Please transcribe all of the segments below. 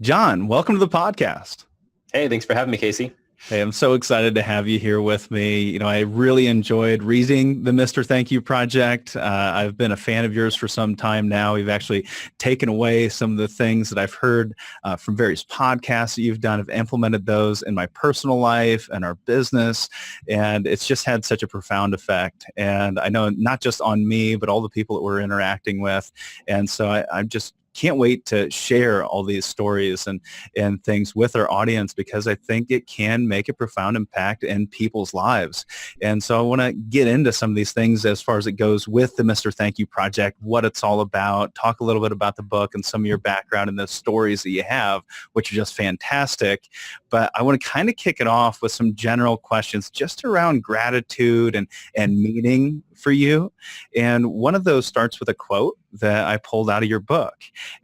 John, welcome to the podcast. Hey, thanks for having me, Casey. Hey, I'm so excited to have you here with me. I really enjoyed reading the Mr. Thank You Project. I've been a fan of yours for some time now. We've actually taken away some of the things that I've heard from various podcasts that you've done. I've implemented those in my personal life and our business, and it's just had such a profound effect. And I know not just on me, but all the people that we're interacting with. And so I'm just can't wait to share all these stories and things with our audience, because I think it can make a profound impact in people's lives. And so I want to get into some of these things as far as it goes with the Mr. Thank You Project, what it's all about, talk a little bit about the book and some of your background and the stories that you have, which are just fantastic. But I want to kind of kick it off with some general questions just around gratitude and meaning for you. And one of those starts with a quote that I pulled out of your book.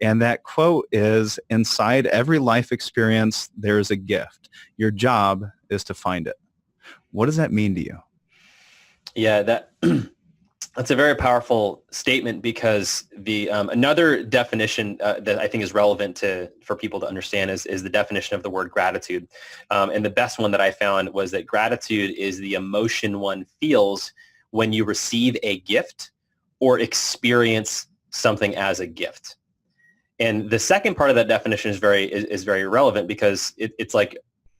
And that quote is, "Inside every life experience, there is a gift. Your job is to find it." What does that mean to you? Yeah, that's a very powerful statement, because the another definition that I think is relevant for people to understand is the definition of the word gratitude. And the best one that I found was that gratitude is the emotion one feels when you receive a gift or experience something as a gift. And the second part of that definition is very relevant, because it's like,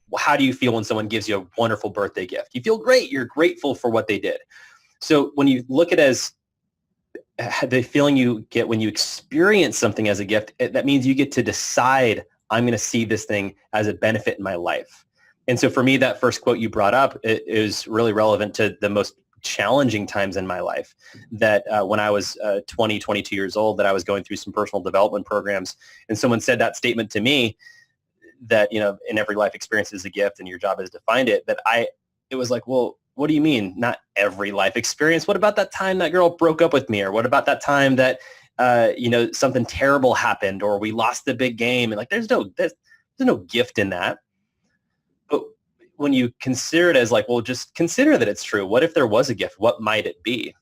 well, how do you feel when someone gives you a wonderful birthday gift? You feel great. You're grateful for what they did. So when you look at it as the feeling you get when you experience something as a gift, that means you get to decide, I'm going to see this thing as a benefit in my life. And so for me, that first quote you brought up is really relevant to the most challenging times in my life, that when I was 22 years old, that I was going through some personal development programs, and someone said that statement to me, that, in every life experience is a gift and your job is to find it. It was like, well, what do you mean? Not every life experience. What about that time that girl broke up with me? Or what about that time that, something terrible happened, or we lost the big game? And like, there's no gift in that. But when you consider it as like, well, just consider that it's true. What if there was a gift? What might it be?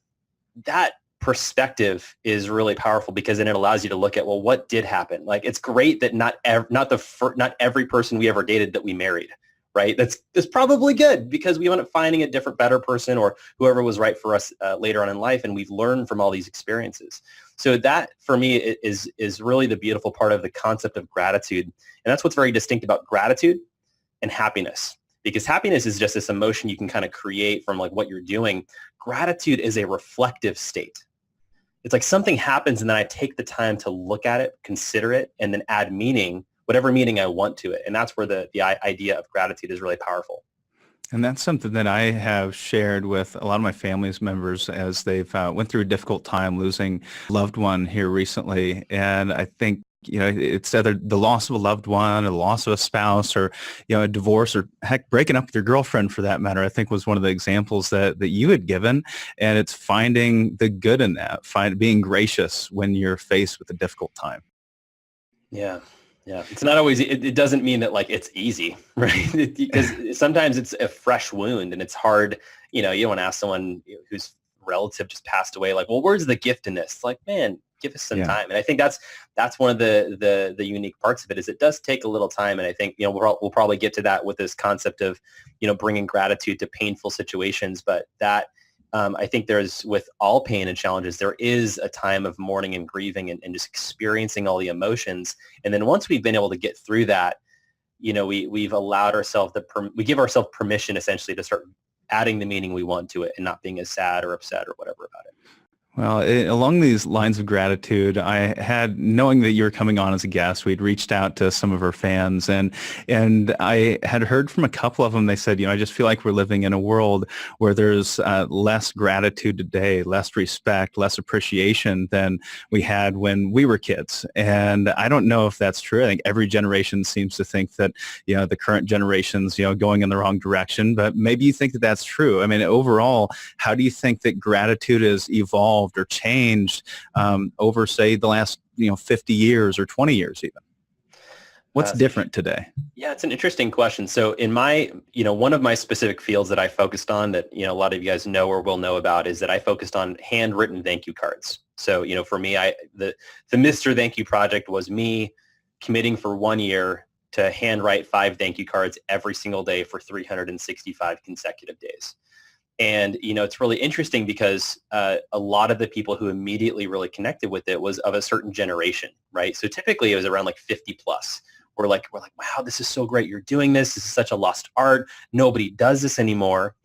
That perspective is really powerful, because then it allows you to look at, well, what did happen? Like, it's great that not every person we ever dated that we married, right? That's probably good, because we wound up finding a different, better person, or whoever was right for us later on in life, and we've learned from all these experiences. So that, for me, is really the beautiful part of the concept of gratitude, and that's what's very distinct about gratitude and happiness. Because happiness is just this emotion you can kind of create from like what you're doing. Gratitude is a reflective state. It's like something happens, and then I take the time to look at it, consider it, and then add meaning, whatever meaning I want to it. And that's where the idea of gratitude is really powerful. And that's something that I have shared with a lot of my family's members as they've went through a difficult time losing a loved one here recently. And I think, it's either the loss of a loved one, or the loss of a spouse, or, a divorce, or heck, breaking up with your girlfriend for that matter, I think was one of the examples that you had given. And it's finding the good in that, being gracious when you're faced with a difficult time. Yeah. Yeah. It's not always, it doesn't mean that like it's easy, right? Because sometimes it's a fresh wound, and it's hard. You don't want to ask someone whose relative just passed away, like, well, where's the gift in this? It's like, man, give us some time. And I think that's one of the unique parts of it, is it does take a little time. And I think, we'll probably get to that with this concept of, bringing gratitude to painful situations. But that, I think there's, with all pain and challenges, there is a time of mourning and grieving and just experiencing all the emotions. And then once we've been able to get through that, we've allowed ourselves, we give ourselves permission essentially to start adding the meaning we want to it, and not being as sad or upset or whatever about it. Well, along these lines of gratitude, I had, knowing that you were coming on as a guest, we'd reached out to some of our fans, and I had heard from a couple of them. They said, I just feel like we're living in a world where there's less gratitude today, less respect, less appreciation than we had when we were kids. And I don't know if that's true. I think every generation seems to think that, the current generation's, going in the wrong direction, but maybe you think that that's true. I mean, overall, how do you think that gratitude has evolved or changed over, say, the last 50 years or 20 years even? What's different today? Yeah, it's an interesting question. So in my, one of my specific fields that I focused on, that, a lot of you guys know or will know about, is that I focused on handwritten thank you cards. So, for me, the Mr. Thank You Project was me committing for 1 year to handwrite 5 thank you cards every single day for 365 consecutive days. And, it's really interesting because a lot of the people who immediately really connected with it was of a certain generation, right? So typically it was around like 50 plus. We're like, wow, this is so great. You're doing this. This is such a lost art. Nobody does this anymore.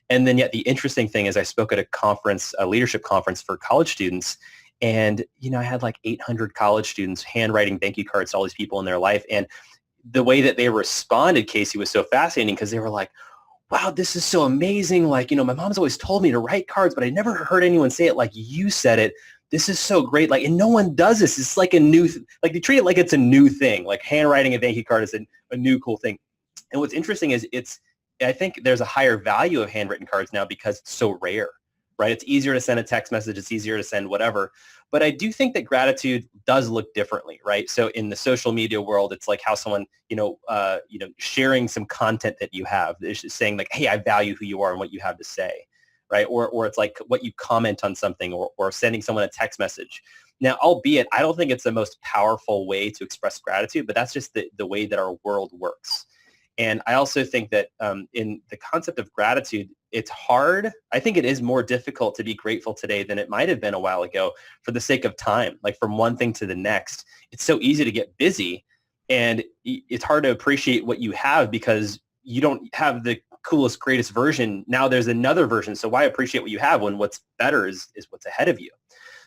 And then yet the interesting thing is I spoke at a conference, a leadership conference for college students. And, I had like 800 college students handwriting thank you cards to all these people in their life. And the way that they responded, Casey, was so fascinating because they were like, wow, this is so amazing. Like, my mom's always told me to write cards, but I never heard anyone say it like you said it. This is so great. Like, and no one does this. It's like a new, like they treat it like it's a new thing. Like handwriting a thank you card is a new cool thing. And what's interesting is I think there's a higher value of handwritten cards now because it's so rare, right? It's easier to send a text message. It's easier to send whatever. But I do think that gratitude does look differently, right? So in the social media world, it's like how someone, sharing some content that you have, is just saying like, hey, I value who you are and what you have to say, right? Or it's like what you comment on something or sending someone a text message. Now, albeit, I don't think it's the most powerful way to express gratitude, but that's just the way that our world works. And I also think that in the concept of gratitude, it's hard. I think it is more difficult to be grateful today than it might have been a while ago for the sake of time, like from one thing to the next. It's so easy to get busy and it's hard to appreciate what you have because you don't have the coolest, greatest version. Now there's another version. So why appreciate what you have when what's better is what's ahead of you?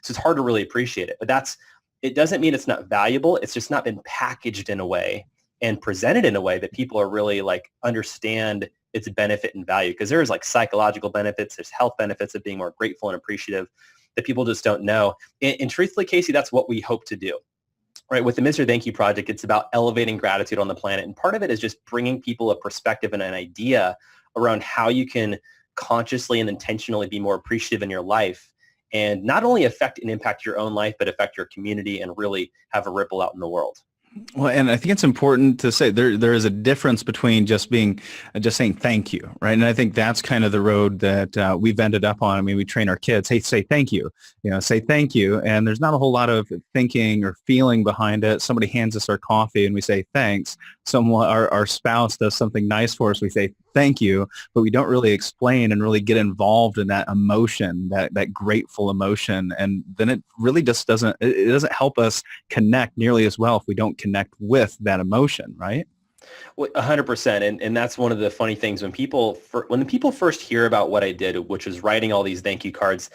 So it's hard to really appreciate it. But it doesn't mean it's not valuable. It's just not been packaged in a way and presented in a way that people are really like understand its benefit and value, because there's like psychological benefits, there's health benefits of being more grateful and appreciative that people just don't know. And truthfully, Casey, that's what we hope to do, right? With the Mr. Thank You Project, it's about elevating gratitude on the planet. And part of it is just bringing people a perspective and an idea around how you can consciously and intentionally be more appreciative in your life and not only affect and impact your own life, but affect your community and really have a ripple out in the world. Well, and I think it's important to say there is a difference between just saying thank you, right? And I think that's kind of the road that we've ended up on. I mean, we train our kids, hey, say thank you, say thank you. And there's not a whole lot of thinking or feeling behind it. Somebody hands us our coffee and we say thanks. Our spouse does something nice for us, we say thank you, but we don't really explain and really get involved in that emotion, that grateful emotion. And then it really just doesn't help us connect nearly as well if we don't connect with that emotion, right? Well, 100%. And that's one of the funny things when the people first hear about what I did, which was writing all these thank you cards,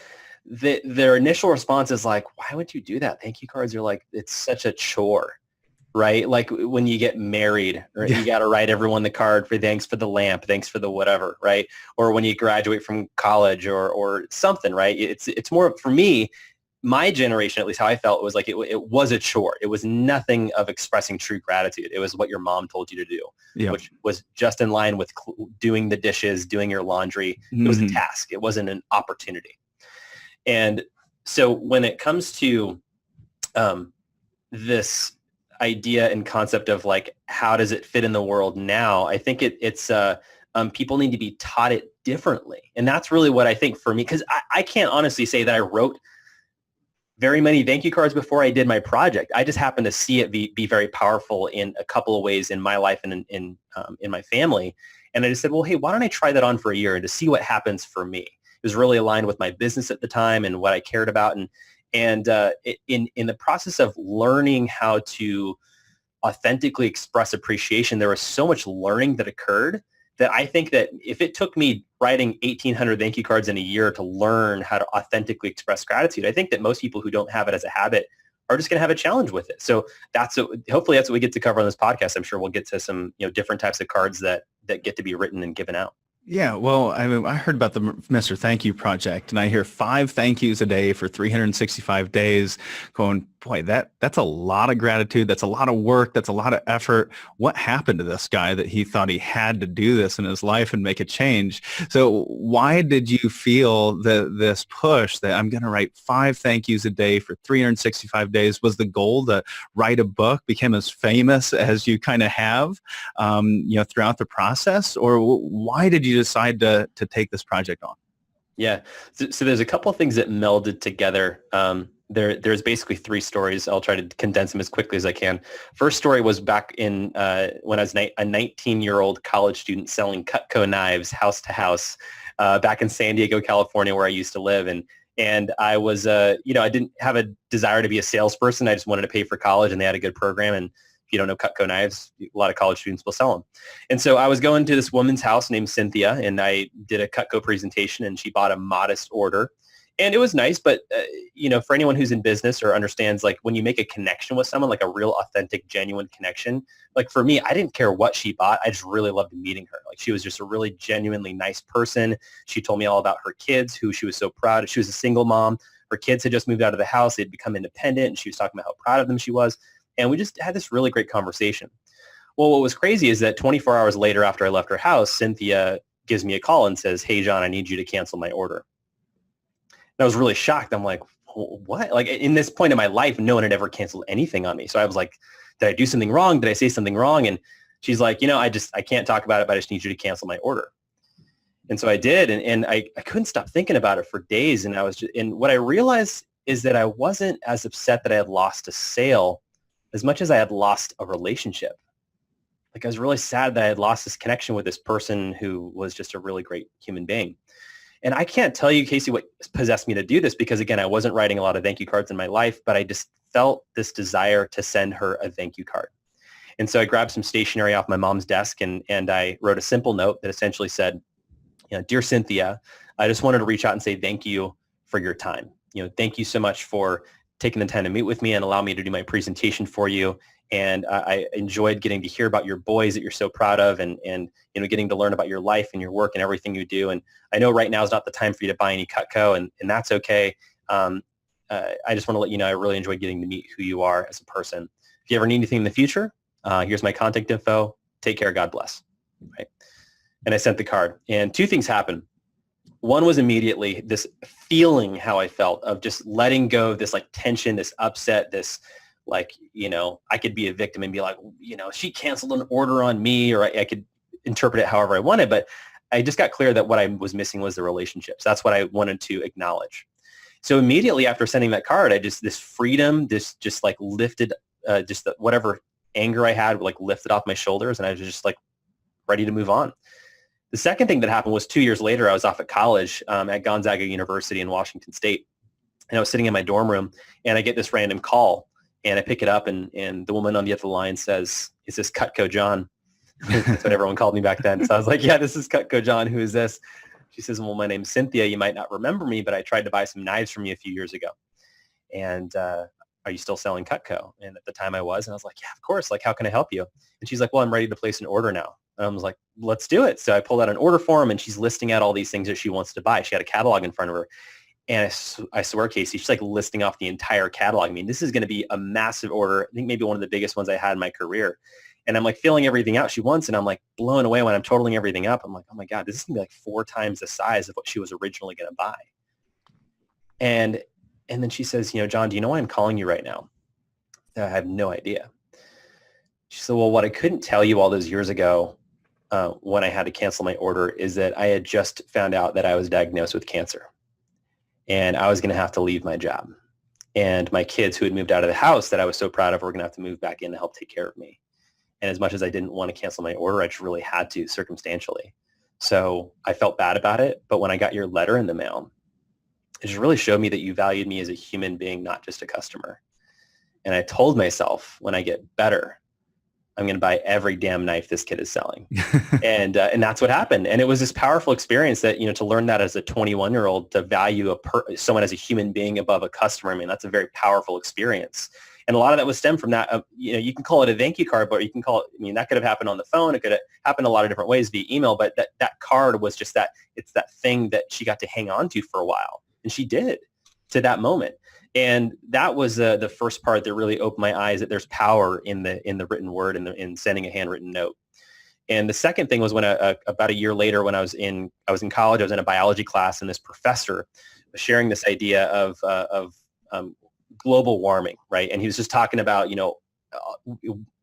their initial response is like, why would you do that? Thank you cards are like, it's such a chore. Right? Like when you get married, or you got to write everyone the card for thanks for the lamp, thanks for the whatever, right? Or when you graduate from college or something, right? It's more, for me, my generation, at least how I felt, was like it was a chore. It was nothing of expressing true gratitude. It was what your mom told you to do, which was just in line with doing the dishes, doing your laundry. It was a task. It wasn't an opportunity. And so when it comes to this idea and concept of like, how does it fit in the world now? I think it's people need to be taught it differently. And that's really what I think for me, because I can't honestly say that I wrote very many thank you cards before I did my project. I just happened to see it be very powerful in a couple of ways in my life and in my family. And I just said, well, hey, why don't I try that on for a year and to see what happens for me? It was really aligned with my business at the time and what I cared about. And in the process of learning how to authentically express appreciation, there was so much learning that occurred that I think that if it took me writing 1,800 thank you cards in a year to learn how to authentically express gratitude, I think that most people who don't have it as a habit are just going to have a challenge with it. So hopefully that's what we get to cover on this podcast. I'm sure we'll get to some different types of cards that get to be written and given out. Yeah, well, I mean, I heard about the Mr. Thank You Project, and I hear 5 thank yous a day for 365 days going, boy, that's a lot of gratitude. That's a lot of work. That's a lot of effort. What happened to this guy that he thought he had to do this in his life and make a change? So why did you feel this push that I'm going to write 5 thank yous a day for 365 days? Was the goal to write a book, become as famous as you kind of have, throughout the process? Or why did you decide to take this project on? Yeah. So there's a couple of things that melded together. There's basically three stories. I'll try to condense them as quickly as I can. First story was back in when I was a 19-year-old college student selling Cutco knives house to house back in San Diego, California, where I used to live. And I was, I didn't have a desire to be a salesperson. I just wanted to pay for college, and they had a good program. And if you don't know Cutco knives, a lot of college students will sell them. And so I was going to this woman's house named Cynthia, and I did a Cutco presentation, and she bought a modest order. And it was nice, but, for anyone who's in business or understands, like when you make a connection with someone, like a real authentic, genuine connection, like for me, I didn't care what she bought. I just really loved meeting her. Like she was just a really genuinely nice person. She told me all about her kids, who she was so proud of. She was a single mom. Her kids had just moved out of the house. They'd become independent, and she was talking about how proud of them she was. And we just had this really great conversation. Well, what was crazy is that 24 hours later after I left her house, Cynthia gives me a call and says, "Hey, John, I need you to cancel my order." And I was really shocked. I'm like, what? Like in this point in my life, no one had ever canceled anything on me. So I was like, did I do something wrong? Did I say something wrong? And she's like, I can't talk about it, but I just need you to cancel my order. And so I did. And I couldn't stop thinking about it for days. And and what I realized is that I wasn't as upset that I had lost a sale as much as I had lost a relationship. Like I was really sad that I had lost this connection with this person who was just a really great human being. And I can't tell you, Casey, what possessed me to do this because, again, I wasn't writing a lot of thank you cards in my life, but I just felt this desire to send her a thank you card. And so I grabbed some stationery off my mom's desk and I wrote a simple note that essentially said, "Dear Cynthia, I just wanted to reach out and say thank you for your time. Thank you so much for taking the time to meet with me and allow me to do my presentation for you. And I enjoyed getting to hear about your boys that you're so proud of and getting to learn about your life and your work and everything you do. And I know right now is not the time for you to buy any Cutco, and that's okay. I just want to let you know I really enjoyed getting to meet who you are as a person. If you ever need anything in the future, here's my contact info. Take care. God bless." Right? And I sent the card. And two things happened. One was immediately this feeling how I felt of just letting go of this like tension, this upset, this like, I could be a victim and be like, she canceled an order on me, or I could interpret it however I wanted. But I just got clear that what I was missing was the relationships. That's what I wanted to acknowledge. So immediately after sending that card, this freedom, this just like lifted, whatever anger I had, like lifted off my shoulders, and I was just like ready to move on. The second thing that happened was 2 years later, I was off at college at Gonzaga University in Washington State. And I was sitting in my dorm room, and I get this random call. And I pick it up, and the woman on the other line says, "Is this Cutco John?" That's what everyone called me back then. So I was like, "Yeah, this is Cutco John. Who is this?" She says, "Well, my name's Cynthia. You might not remember me, but I tried to buy some knives from you a few years ago. And are you still selling Cutco?" And at the time I was. And I was like, "Yeah, of course. Like, how can I help you?" And she's like, "Well, I'm ready to place an order now." And I was like, "Let's do it." So I pulled out an order form, and she's listing out all these things that she wants to buy. She had a catalog in front of her. And I swear, Casey, she's like listing off the entire catalog. I mean, this is going to be a massive order. I think maybe one of the biggest ones I had in my career. And I'm like filling everything out she wants. And I'm like blown away when I'm totaling everything up. I'm like, oh my God, this is going to be like 4 times the size of what she was originally going to buy. And then she says, "John, do you know why I'm calling you right now?" I have no idea. She said, "Well, what I couldn't tell you all those years ago when I had to cancel my order is that I had just found out that I was diagnosed with cancer. And I was going to have to leave my job. And my kids who had moved out of the house that I was so proud of were going to have to move back in to help take care of me. And as much as I didn't want to cancel my order, I just really had to circumstantially. So I felt bad about it. But when I got your letter in the mail, it just really showed me that you valued me as a human being, not just a customer. And I told myself, when I get better, I'm going to buy every damn knife this kid is selling. And that's what happened. And it was this powerful experience that, to learn that as a 21-year-old, to value someone as a human being above a customer. I mean, that's a very powerful experience. And a lot of that was stemmed from that. You can call it a thank you card, but you can call it, that could have happened on the phone. It could have happened a lot of different ways via email, but that card was just it's that thing that she got to hang on to for a while. And she did, to that moment. And that was the first part that really opened my eyes that there's power in the written word and in sending a handwritten note. And the second thing was when about a year later, when I was in college, I was in a biology class, and this professor was sharing this idea of global warming, right? And he was just talking about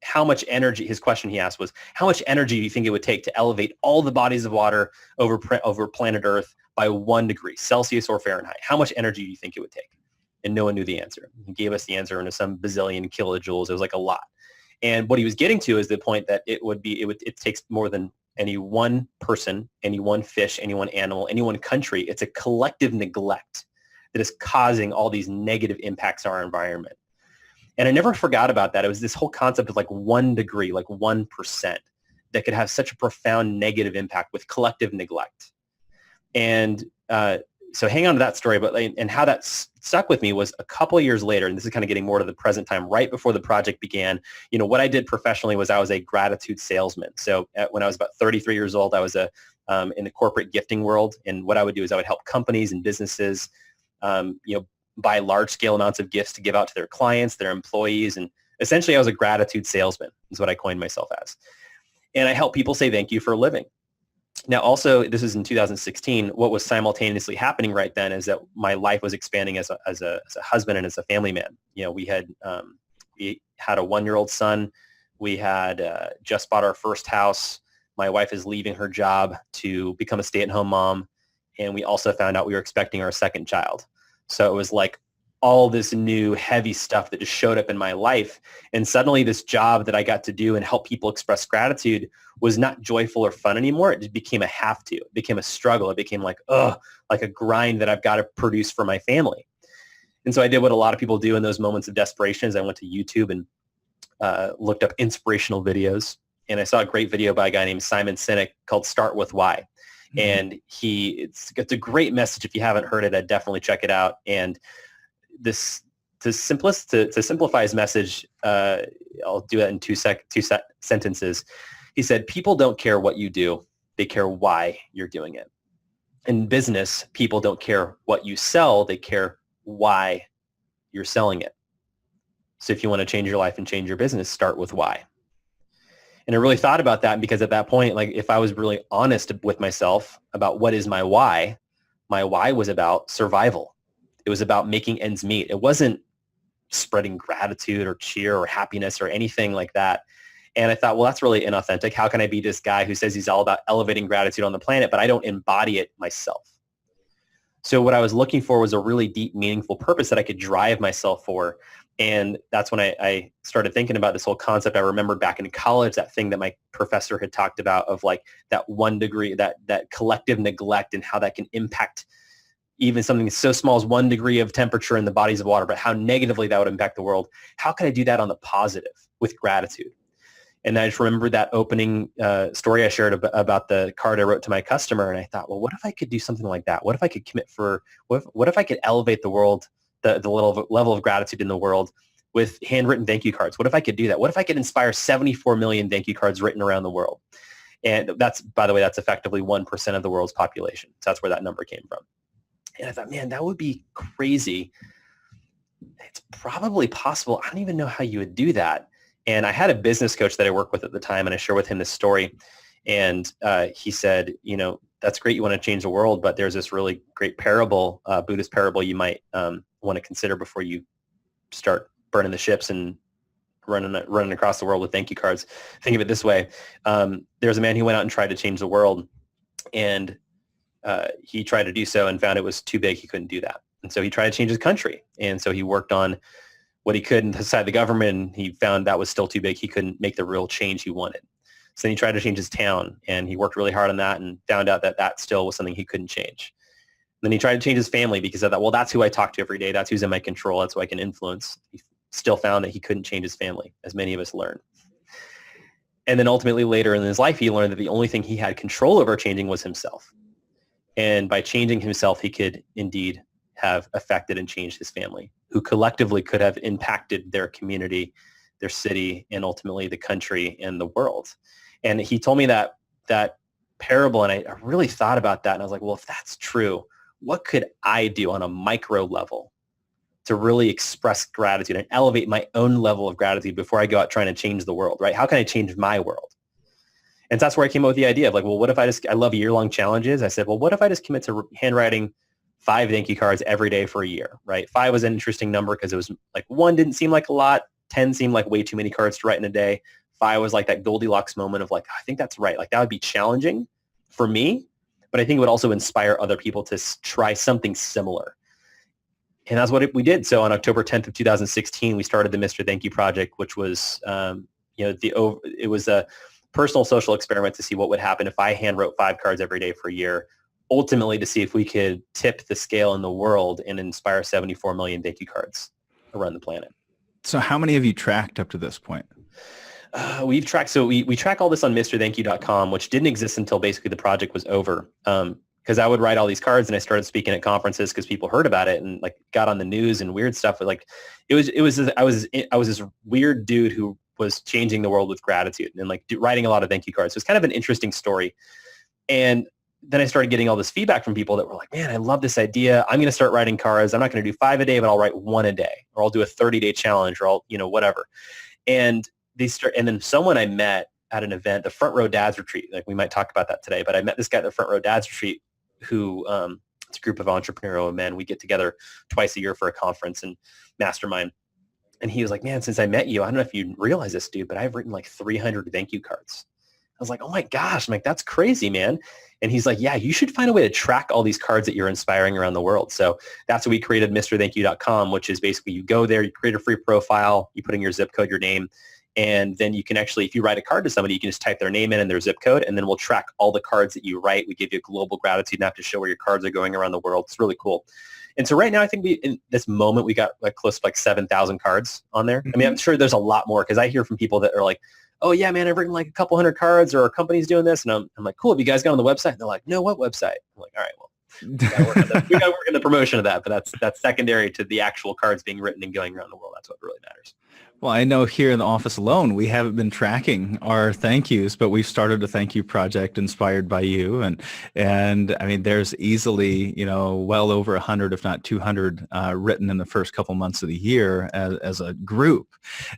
how much energy. His question he asked was, how much energy do you think it would take to elevate all the bodies of water over planet Earth by 1 degree, Celsius or Fahrenheit, how much energy do you think it would take? And no one knew the answer. He gave us the answer into some bazillion kilojoules. It was like a lot. And what he was getting to is the point that it takes more than any one person, any one fish, any one animal, any one country. It's a collective neglect that is causing all these negative impacts on our environment. And I never forgot about that. It was this whole concept of like 1 degree, like 1%, that could have such a profound negative impact with collective neglect. And so hang on to that story. And how that stuck with me was a couple of years later, and this is kind of getting more to the present time, right before the project began. What I did professionally was I was a gratitude salesman. So when I was about 33 years old, I was in the corporate gifting world. And what I would do is I would help companies and businesses, buy large scale amounts of gifts to give out to their clients, their employees. And essentially I was a gratitude salesman is what I coined myself as. And I help people say thank you for a living. Now, also, this is in 2016. What was simultaneously happening right then is that my life was expanding as a husband and as a family man. We had a 1-year-old son. We had just bought our first house. My wife is leaving her job to become a stay-at-home mom. And we also found out we were expecting our second child. So it was like all this new heavy stuff that just showed up in my life. And suddenly this job that I got to do and help people express gratitude was not joyful or fun anymore. It just became a have to. It became a struggle. It became like a grind that I've got to produce for my family. And so I did what a lot of people do in those moments of desperation is I went to YouTube and looked up inspirational videos. And I saw a great video by a guy named Simon Sinek called Start With Why. And it's a great message. If you haven't heard it, I'd definitely check it out. And to simplify his message, I'll do that in two sentences. He said, people don't care what you do. They care why you're doing it. In business, people don't care what you sell. They care why you're selling it. So if you want to change your life and change your business, start with why. And I really thought about that because at that point, like if I was really honest with myself about what is my why was about survival. It was about making ends meet. It wasn't spreading gratitude or cheer or happiness or anything like that. And I thought, well, that's really inauthentic. How can I be this guy who says he's all about elevating gratitude on the planet, but I don't embody it myself? So what I was looking for was a really deep, meaningful purpose that I could drive myself for. And that's when I started thinking about this whole concept. I remembered back in college, that thing that my professor had talked about of like that 1 degree, that collective neglect and how that can impact even something so small as 1 degree of temperature in the bodies of water, but how negatively that would impact the world. How can I do that on the positive with gratitude? And I just remembered that opening story I shared about the card I wrote to my customer. And I thought, well, what if I could do something like that? What if I could what if I could elevate the world, the level of gratitude in the world with handwritten thank you cards? What if I could do that? What if I could inspire 74 million thank you cards written around the world? And that's, by the way, that's effectively 1% of the world's population. So that's where that number came from. And I thought, man, that would be crazy. It's probably possible. I don't even know how you would do that. And I had a business coach that I worked with at the time, and I shared with him this story. And he said, that's great. You want to change the world, but there's this really great parable, Buddhist parable you might want to consider before you start burning the ships and running across the world with thank you cards. Think of it this way. There's a man who went out and tried to change the world, and he tried to do so and found it was too big. He couldn't do that. And so he tried to change his country. And so he worked on what he could inside the government, and he found that was still too big. He couldn't make the real change he wanted. So then he tried to change his town, and he worked really hard on that and found out that that still was something he couldn't change. Then he tried to change his family because of that. Well, that's who I talk to every day. That's who's in my control. That's who I can influence. He still found that he couldn't change his family, as many of us learn. And then ultimately later in his life, he learned that the only thing he had control over changing was himself. And by changing himself, he could indeed have affected and changed his family, who collectively could have impacted their community, their city, and ultimately the country and the world. And he told me that parable, and I really thought about that. And I was like, well, if that's true, what could I do on a micro level to really express gratitude and elevate my own level of gratitude before I go out trying to change the world, right? How can I change my world? And so that's where I came up with the idea of like, well, what if I love year-long challenges. I said, well, what if I just commit to handwriting 5 thank you cards every day for a year, right? 5 was an interesting number because it was like 1 didn't seem like a lot. 10 seemed like way too many cards to write in a day. 5 was like that Goldilocks moment of like, I think that's right. Like that would be challenging for me, but I think it would also inspire other people to try something similar. And that's what we did. So on October 10th of 2016, we started the Mr. Thank You Project, which was, it was a personal social experiment to see what would happen if I hand wrote 5 cards every day for a year, ultimately to see if we could tip the scale in the world and inspire 74 million thank you cards around the planet. So how many have you tracked up to this point? We've tracked, so we track all this on MrThankYou.com, which didn't exist until basically the project was over. Because I would write all these cards and I started speaking at conferences because people heard about it and like got on the news and weird stuff. But like I was this weird dude who was changing the world with gratitude and like writing a lot of thank you cards. So it's kind of an interesting story. And then I started getting all this feedback from people that were like, man, I love this idea. I'm going to start writing cards. I'm not going to do 5 a day, but I'll write 1 a day, or I'll do a 30-day challenge, or I'll, whatever. And then someone I met at an event, the Front Row Dads Retreat, like we might talk about that today, but I met this guy at the Front Row Dads Retreat who, it's a group of entrepreneurial men. We get together twice a year for a conference and mastermind. And he was like, man, since I met you, I don't know if you realize this, dude, but I've written like 300 thank you cards. I was like, oh my gosh, I'm like, that's crazy, man. And he's like, yeah, you should find a way to track all these cards that you're inspiring around the world. So that's what we created MrThankYou.com, which is basically you go there, you create a free profile, you put in your zip code, your name, and then you can actually, if you write a card to somebody, you can just type their name in and their zip code, and then we'll track all the cards that you write. We give you a global gratitude map to show where your cards are going around the world. It's really cool. And so right now, I think in this moment, we got like close to like 7,000 cards on there. I mean, I'm sure there's a lot more because I hear from people that are like, oh yeah, man, I've written like a couple hundred cards, or our company's doing this. And I'm like, cool. Have you guys got on the website? And they're like, no, what website? I'm like, all right, well, we got to work on the promotion of that, but that's secondary to the actual cards being written and going around the world. That's what really matters. Well, I know here in the office alone, we haven't been tracking our thank yous, but we've started a thank you project inspired by you. And I mean, there's easily, well over 100, if not 200 written in the first couple months of the year as a group.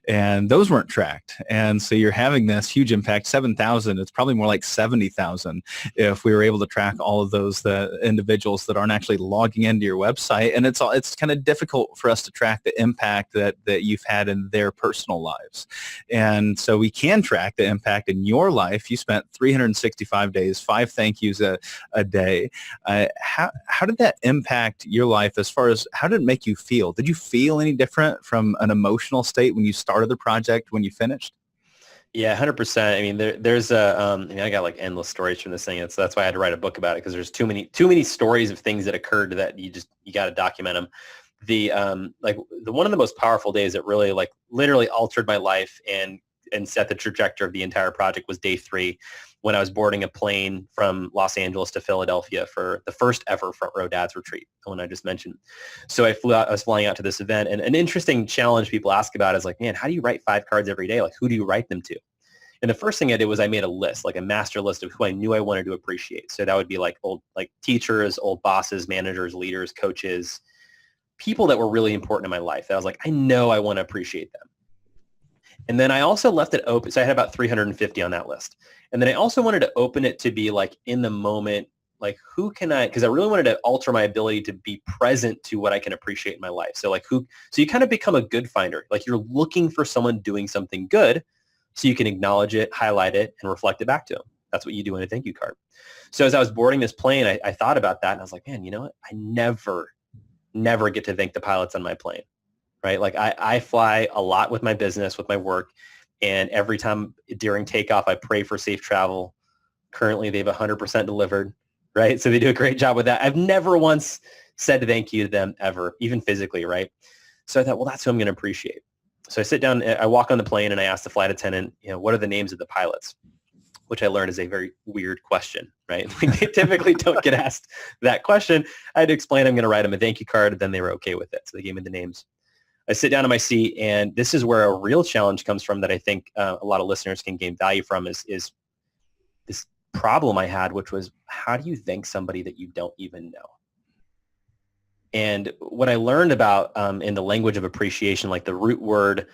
And those weren't tracked. And so you're having this huge impact, 7,000. It's probably more like 70,000 if we were able to track all of those individuals that aren't actually logging into your website. And it's kind of difficult for us to track the impact that you've had in their personal lives. And so we can track the impact in your life. You spent 365 days, 5 thank yous a day. How did that impact your life as far as how did it make you feel? Did you feel any different from an emotional state when you started the project, when you finished? Yeah, 100%. I mean, there's I got like endless stories from this thing. That's why I had to write a book about it, because there's too many stories of things that occurred that you got to document them. The one of the most powerful days that really like literally altered my life and set the trajectory of the entire project was day 3, when I was boarding a plane from Los Angeles to Philadelphia for the first ever Front Row Dads Retreat, the one I just mentioned. So I was flying out to this event, and an interesting challenge people ask about is like, man, how do you write 5 cards every day? Like, who do you write them to? And the first thing I did was I made a list, like a master list of who I knew I wanted to appreciate. So that would be like old like teachers, old bosses, managers, leaders, coaches, people that were really important in my life that I was like, I know I want to appreciate them. And then I also left it open. So I had about 350 on that list. And then I also wanted to open it to be like in the moment, like who can because I really wanted to alter my ability to be present to what I can appreciate in my life. So like so you kind of become a good finder. Like you're looking for someone doing something good so you can acknowledge it, highlight it, and reflect it back to them. That's what you do in a thank you card. So as I was boarding this plane, I thought about that and I was like, man, you know what? I never get to thank the pilots on my plane, right? Like I fly a lot with my business, with my work, and every time during takeoff, I pray for safe travel. Currently, they've 100% delivered, right? So they do a great job with that. I've never once said thank you to them ever, even physically, right? So I thought, well, that's who I'm going to appreciate. So I sit down, I walk on the plane, and I ask the flight attendant, what are the names of the pilots? Which I learned is a very weird question, right? Like they typically don't get asked that question. I had to explain I'm going to write them a thank you card, and then they were okay with it. So they gave me the names. I sit down in my seat, and this is where a real challenge comes from that I think a lot of listeners can gain value from is this problem I had, which was how do you thank somebody that you don't even know? And what I learned about in the language of appreciation, like the root word,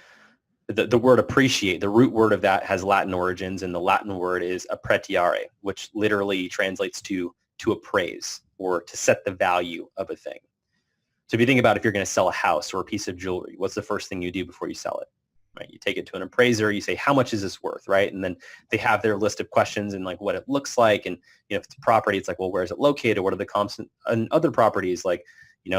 the word appreciate, the root word of that has Latin origins, and the Latin word is appreciare, which literally translates to appraise or to set the value of a thing. So if you think about if you're going to sell a house or a piece of jewelry, what's the first thing you do before you sell it, right? You take it to an appraiser, you say, how much is this worth, right? And then they have their list of questions and like what it looks like. And, if it's a property, it's like, well, where is it located? What are the comps on other properties? Like,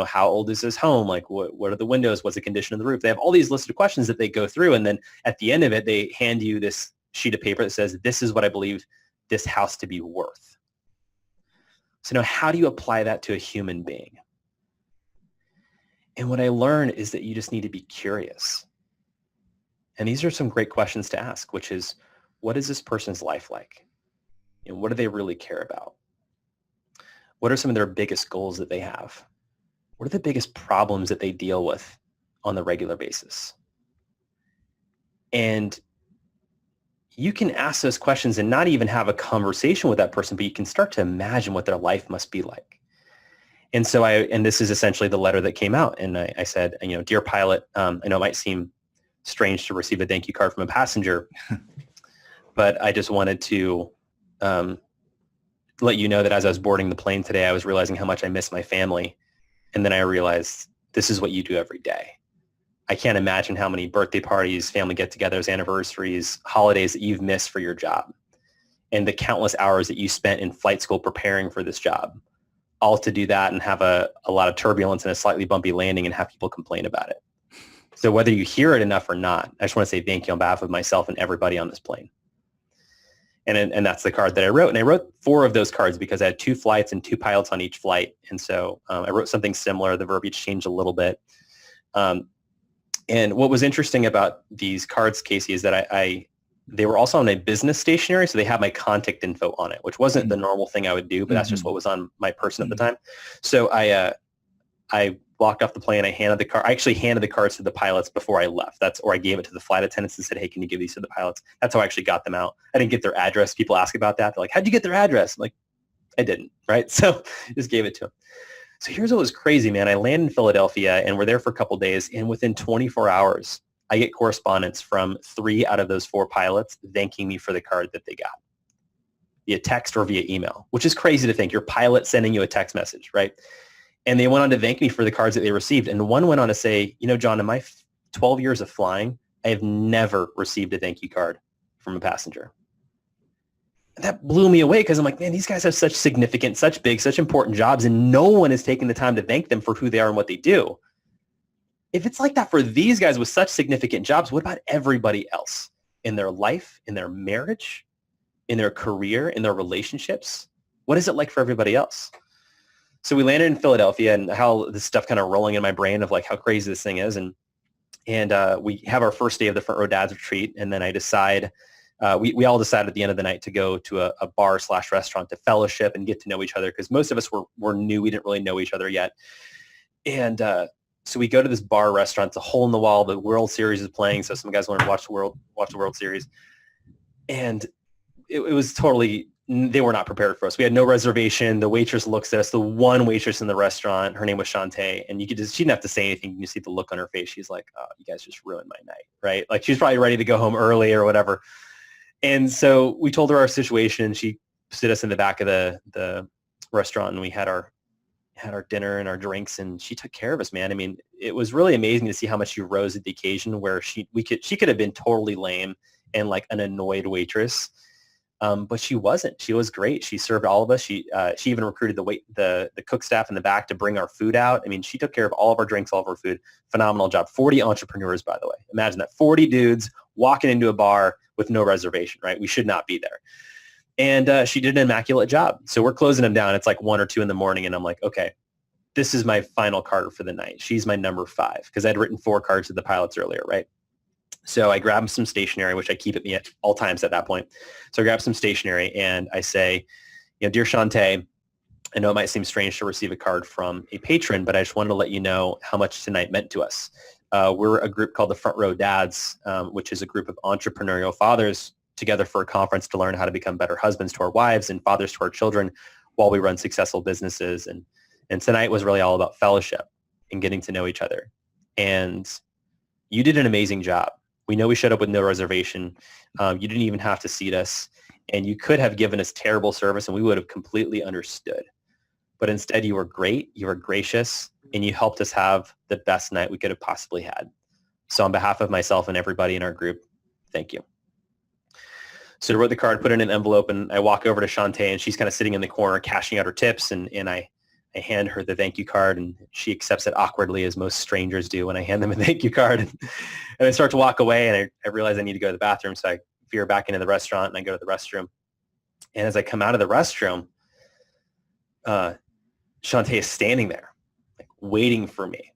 how old is this home? Like, what are the windows? What's the condition of the roof? They have all these listed questions that they go through. And then at the end of it, they hand you this sheet of paper that says, this is what I believe this house to be worth. So now how do you apply that to a human being? And what I learned is that you just need to be curious. And these are some great questions to ask, which is, what is this person's life like? What do they really care about? What are some of their biggest goals that they have? What are the biggest problems that they deal with on the regular basis? And you can ask those questions and not even have a conversation with that person, but you can start to imagine what their life must be like. And so and this is essentially the letter that came out. And I said, dear pilot, I know it might seem strange to receive a thank you card from a passenger, but I just wanted to let you know that as I was boarding the plane today, I was realizing how much I miss my family. And then I realized this is what you do every day. I can't imagine how many birthday parties, family get-togethers, anniversaries, holidays that you've missed for your job, and the countless hours that you spent in flight school preparing for this job, all to do that and have a lot of turbulence and a slightly bumpy landing and have people complain about it. So whether you hear it enough or not, I just want to say thank you on behalf of myself and everybody on this plane. And that's the card that I wrote. And I wrote 4 of those cards because I had 2 flights and 2 pilots on each flight. And so I wrote something similar. The verbiage changed a little bit. And what was interesting about these cards, Casey, is that they were also on a business stationery, so they had my contact info on it, which wasn't the normal thing I would do, but that's just what was on my person at the time. So I walked off the plane. I actually handed the cards to the pilots before I left. Or I gave it to the flight attendants and said, hey, can you give these to the pilots? That's how I actually got them out. I didn't get their address. People ask about that. They're like, how'd you get their address? I'm like, I didn't, right? So just gave it to them. So here's what was crazy, man. I landed in Philadelphia and we're there for a couple of days. And within 24 hours, I get correspondence from 3 out of those 4 pilots thanking me for the card that they got via text or via email, which is crazy to think. Your pilot sending you a text message, right? And they went on to thank me for the cards that they received. And one went on to say, John, in my 12 years of flying, I have never received a thank you card from a passenger. And that blew me away because I'm like, man, these guys have such significant, such big, such important jobs, and no one is taking the time to thank them for who they are and what they do. If it's like that for these guys with such significant jobs, what about everybody else in their life, in their marriage, in their career, in their relationships? What is it like for everybody else? So we landed in Philadelphia, and how this stuff kind of rolling in my brain of like how crazy this thing is. And we have our first day of the Front Row Dads retreat. And then I decide, we all decided at the end of the night to go to a bar/restaurant to fellowship and get to know each other. Cause most of us were new. We didn't really know each other yet. And so we go to this bar restaurant. It's a hole in the wall. The World Series is playing. So some guys wanted to watch the World Series. And it was totally, they were not prepared for us. We had no reservation. The waitress looks at us, the one waitress in the restaurant, her name was Shantae, and she didn't have to say anything. You see the look on her face. She's like, oh, you guys just ruined my night, right? Like she's probably ready to go home early or whatever. And so we told her our situation. She stood us in the back of the restaurant, and we had our dinner and our drinks, and she took care of us, man. I mean, it was really amazing to see how much she rose at the occasion, where she could have been totally lame and like an annoyed waitress. But she wasn't. She was great. She served all of us. She even recruited the cook staff in the back to bring our food out. I mean, she took care of all of our drinks, all of our food. Phenomenal job. 40 entrepreneurs, by the way. Imagine that. 40 dudes walking into a bar with no reservation, right? We should not be there. And she did an immaculate job. So we're closing them down. It's like 1 or 2 in the morning, and I'm like, okay, this is my final card for the night. She's my number 5 because I'd written 4 cards to the pilots earlier, right? So I grab some stationery, which I keep at me at all times at that point. So I grab some stationery and I say, dear Shantae, I know it might seem strange to receive a card from a patron, but I just wanted to let you know how much tonight meant to us. We're a group called the Front Row Dads, which is a group of entrepreneurial fathers together for a conference to learn how to become better husbands to our wives and fathers to our children while we run successful businesses. And tonight was really all about fellowship and getting to know each other. And you did an amazing job. We know we showed up with no reservation. You didn't even have to seat us. And you could have given us terrible service and we would have completely understood. But instead, you were great, you were gracious, and you helped us have the best night we could have possibly had. So on behalf of myself and everybody in our group, thank you. So I wrote the card, put it in an envelope, and I walk over to Shantae, and she's kind of sitting in the corner cashing out her tips, and I hand her the thank you card, and she accepts it awkwardly, as most strangers do when I hand them a thank you card. And I start to walk away, and I realize I need to go to the bathroom, so I veer back into the restaurant, and I go to the restroom. And as I come out of the restroom, Shantae is standing there, like waiting for me,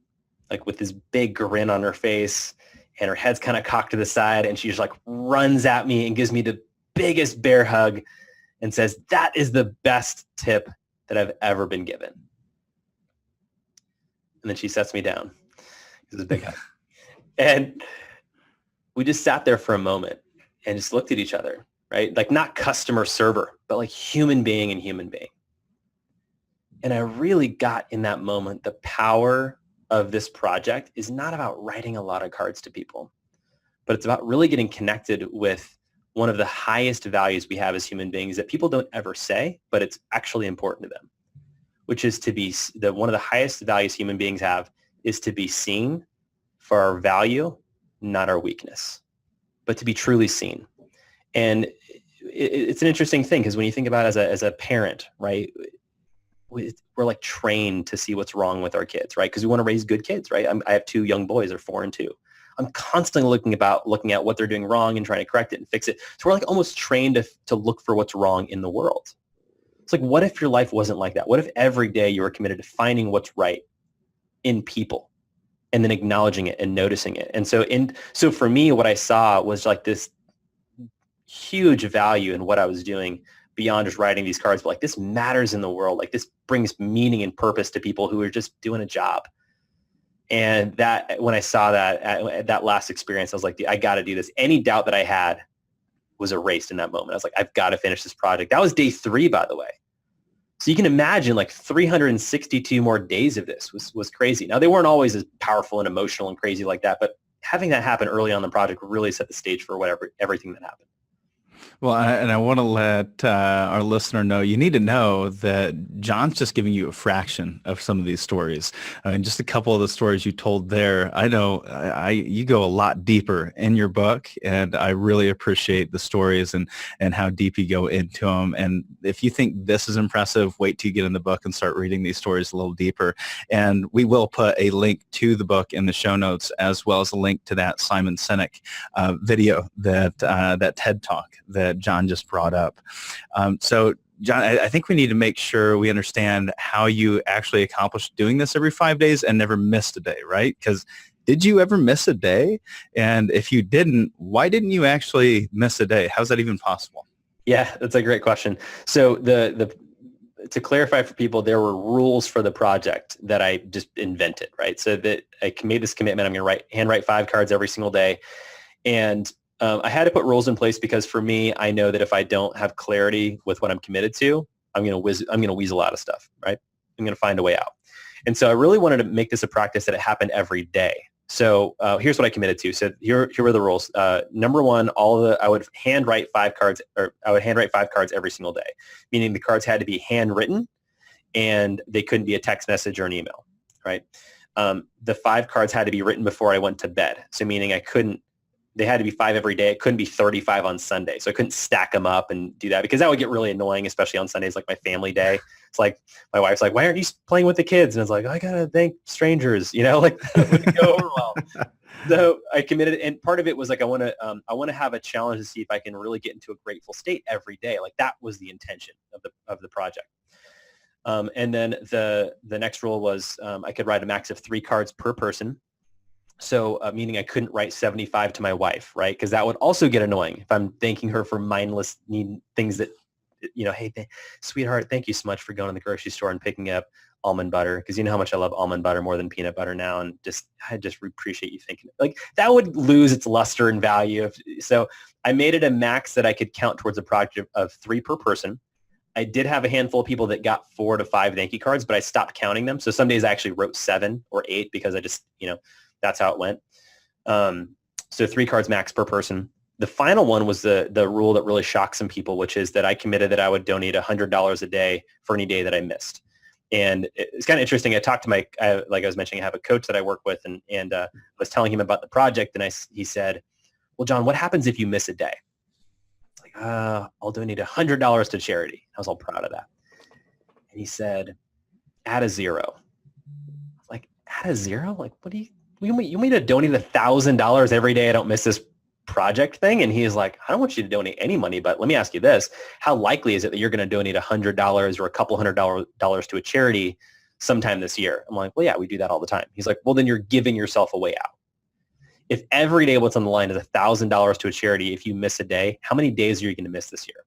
like with this big grin on her face, and her head's kind of cocked to the side, and she just like runs at me and gives me the biggest bear hug and says, "That is the best tip that I've ever been given." And then she sets me down. It was a big hug. And we just sat there for a moment and just looked at each other, right? Like not customer server, but like human being and human being. And I really got in that moment the power of this project is not about writing a lot of cards to people, but it's about really getting connected with one of the highest values we have as human beings that people don't ever say, but it's actually important to them, which is to be one of the highest values human beings have is to be seen for our value, not our weakness, but to be truly seen. And it's an interesting thing because when you think about it as a parent, right, we're like trained to see what's wrong with our kids, right? Because we want to raise good kids, right? I have two young boys, they're 4 and 2. I'm constantly looking at what they're doing wrong and trying to correct it and fix it. So we're like almost trained to look for what's wrong in the world. It's like, what if your life wasn't like that? What if every day you were committed to finding what's right in people and then acknowledging it and noticing it? And so for me, what I saw was like this huge value in what I was doing beyond just writing these cards, but like this matters in the world. Like this brings meaning and purpose to people who are just doing a job. And that when I saw that at that last experience, I was like, I got to do this. Any doubt that I had was erased in that moment. I was like, I've got to finish this project. That was day 3, by the way. So you can imagine like 362 more days of this was crazy. Now, they weren't always as powerful and emotional and crazy like that, but having that happen early on in the project really set the stage for everything that happened. Well, I want to let our listener know, you need to know that John's just giving you a fraction of some of these stories. And just a couple of the stories you told there, I know you go a lot deeper in your book, and I really appreciate the stories and how deep you go into them. And if you think this is impressive, wait till you get in the book and start reading these stories a little deeper. And we will put a link to the book in the show notes, as well as a link to that Simon Sinek video, that TED Talk that John just brought up. So John, I think we need to make sure we understand how you actually accomplished doing this every 5 days and never missed a day, right? Because did you ever miss a day? And if you didn't, why didn't you actually miss a day? How's that even possible? Yeah, that's a great question. So to clarify for people, there were rules for the project that I just invented, right? So that I made this commitment, I'm going to handwrite 5 cards every single day. And I had to put rules in place because for me, I know that if I don't have clarity with what I'm committed to, I'm going to weasel out of stuff, right? I'm going to find a way out. And so I really wanted to make this a practice that it happened every day. So here's what I committed to. So here were the rules. Number 1, I would handwrite 5 cards, or I would handwrite 5 cards every single day, meaning the cards had to be handwritten and they couldn't be a text message or an email, right? The 5 cards had to be written before I went to bed. So meaning they had to be 5 every day. It couldn't be 35 on Sunday. So I couldn't stack them up and do that because that would get really annoying, especially on Sundays, like my family day. It's like, my wife's like, why aren't you playing with the kids? And it's like, I got to thank strangers, like that wouldn't go over well. So I committed, and part of it was like, I want to have a challenge to see if I can really get into a grateful state every day. Like that was the intention of the project. And then the next rule was I could write a max of 3 cards per person. So meaning I couldn't write 75 to my wife, right? Because that would also get annoying if I'm thanking her for mindless things that, hey, sweetheart, thank you so much for going to the grocery store and picking up almond butter, because you know how much I love almond butter more than peanut butter now, and I just appreciate you thinking. Like that would lose its luster and value. So I made it a max that I could count towards a project of 3 per person. I did have a handful of people that got 4 to 5 thank you cards, but I stopped counting them. So some days I actually wrote 7 or 8 because I just, that's how it went. So 3 cards max per person. The final one was the rule that really shocked some people, which is that I committed that I would donate $100 a day for any day that I missed. And it's kind of interesting. I talked to like I was mentioning, I have a coach that I work with, and I was telling him about the project, and he said, well, John, what happens if you miss a day? Like, I'll donate $100 to charity. I was all proud of that. And he said, add a zero. I was like, add a zero? Like, you want me to donate $1,000 every day I don't miss this project thing? And he's like, I don't want you to donate any money, but let me ask you this. How likely is it that you're going to donate $100 or a couple $100 to a charity sometime this year? I'm like, well, yeah, we do that all the time. He's like, well, then you're giving yourself a way out. If every day what's on the line is $1,000 to a charity, if you miss a day, how many days are you going to miss this year?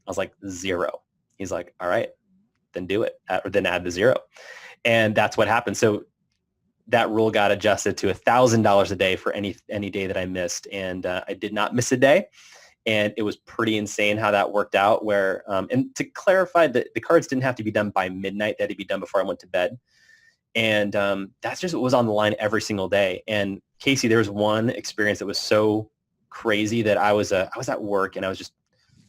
I was like, 0. He's like, all right, then do it, or then add the 0. And that's what happened. So that rule got adjusted to $1,000 a day for any day that I missed. And I did not miss a day. And it was pretty insane how that worked out where, and to clarify, the cards didn't have to be done by midnight. They had to be done before I went to bed. And that's just what was on the line every single day. And Casey, there was one experience that was so crazy that I was at work and I was just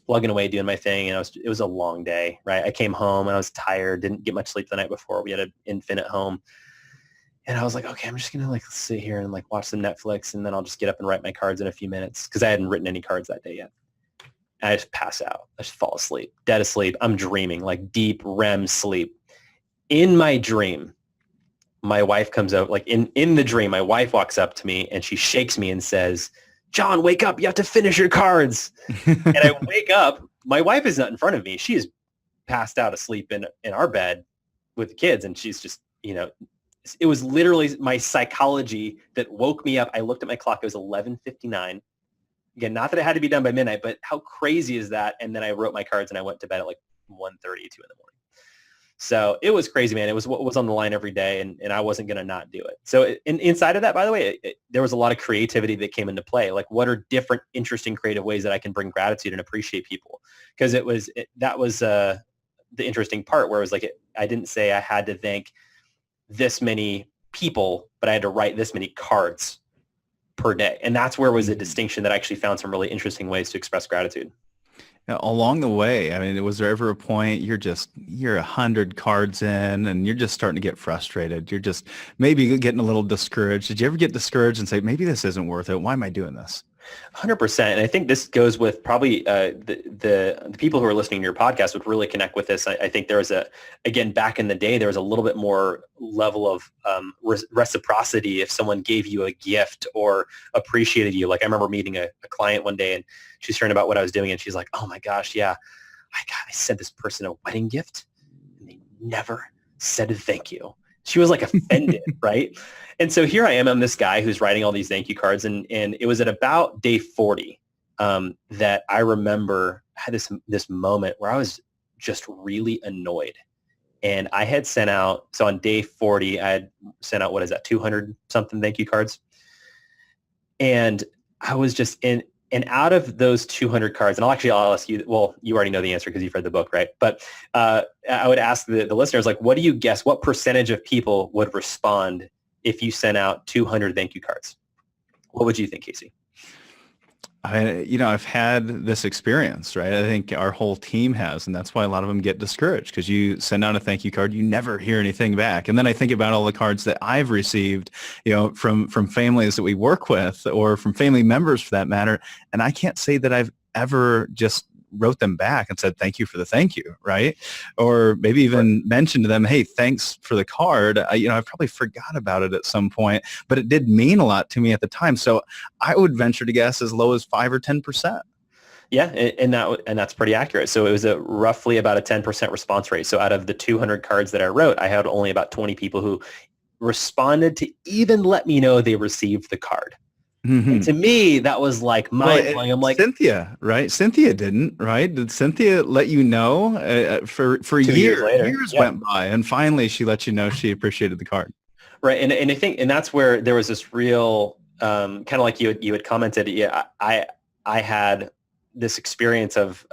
plugging away doing my thing. And it was a long day, right? I came home and I was tired, didn't get much sleep the night before. We had an infant at home. And I was like, okay, I'm just going to sit here and watch some Netflix, and then I'll just get up and write my cards in a few minutes, because I hadn't written any cards that day yet. And I just pass out. I just fall asleep, dead asleep. I'm dreaming, deep REM sleep. In my dream, my wife comes out, in the dream, my wife walks up to me and she shakes me and says, John, wake up. You have to finish your cards. And I wake up. My wife is not in front of me. She is passed out asleep in our bed with the kids. And she's just, it was literally my psychology that woke me up. I looked at my clock. It was 11:59. Again, not that it had to be done by midnight, but how crazy is that? And then I wrote my cards and I went to bed at 1:32 in the morning. So it was crazy, man. It was what was on the line every day, and I wasn't going to not do it. So inside of that, by the way, there was a lot of creativity that came into play. What are different, interesting, creative ways that I can bring gratitude and appreciate people? Because that was the interesting part, where it was I didn't say I had to thank this many people, but I had to write this many cards per day. And that's where was a distinction that I actually found some really interesting ways to express gratitude. Now, along the way, I mean, was there ever a point you're 100 cards in and you're just starting to get frustrated? You're just maybe getting a little discouraged. Did you ever get discouraged and say, maybe this isn't worth it? Why am I doing this? 100%. And I think this goes with probably the people who are listening to your podcast would really connect with this. I think there was again, back in the day, there was a little bit more level of reciprocity if someone gave you a gift or appreciated you. I remember meeting a client one day and she's hearing about what I was doing and she's like, oh my gosh, yeah, I sent this person a wedding gift and they never said thank you. She was offended, right? And so here I am. I'm this guy who's writing all these thank you cards. And it was at about day 40 that I remember I had this moment where I was just really annoyed. And I had sent out, so on day 40, I had sent out, 200 something thank you cards. And I was just and out of those 200 cards, and I'll ask you, well, you already know the answer because you've read the book, right? But I would ask the listeners, what do you guess, what percentage of people would respond if you sent out 200 thank you cards? What would you think, Casey? I've had this experience, right? I think our whole team has, and that's why a lot of them get discouraged, because you send out a thank you card, you never hear anything back. And then I think about all the cards that I've received, from families that we work with or from family members for that matter. And I can't say that I've ever just wrote them back and said, thank you for the thank you, right? Or maybe even mentioned to them, hey, thanks for the card. I probably forgot about it at some point, but it did mean a lot to me at the time. So I would venture to guess as low as 5 or 10%. Yeah, and that's pretty accurate. So it was roughly about a 10% response rate. So out of the 200 cards that I wrote, I had only about 20 people who responded to even let me know they received the card. Mm-hmm. And to me, that was mind-blowing. I'm Cynthia, right? Cynthia didn't, right? Did Cynthia let you know for years? Years went by, and finally she let you know she appreciated the card. Right, and I think, and that's where there was this real kind of like you had commented. Yeah, I had this experience of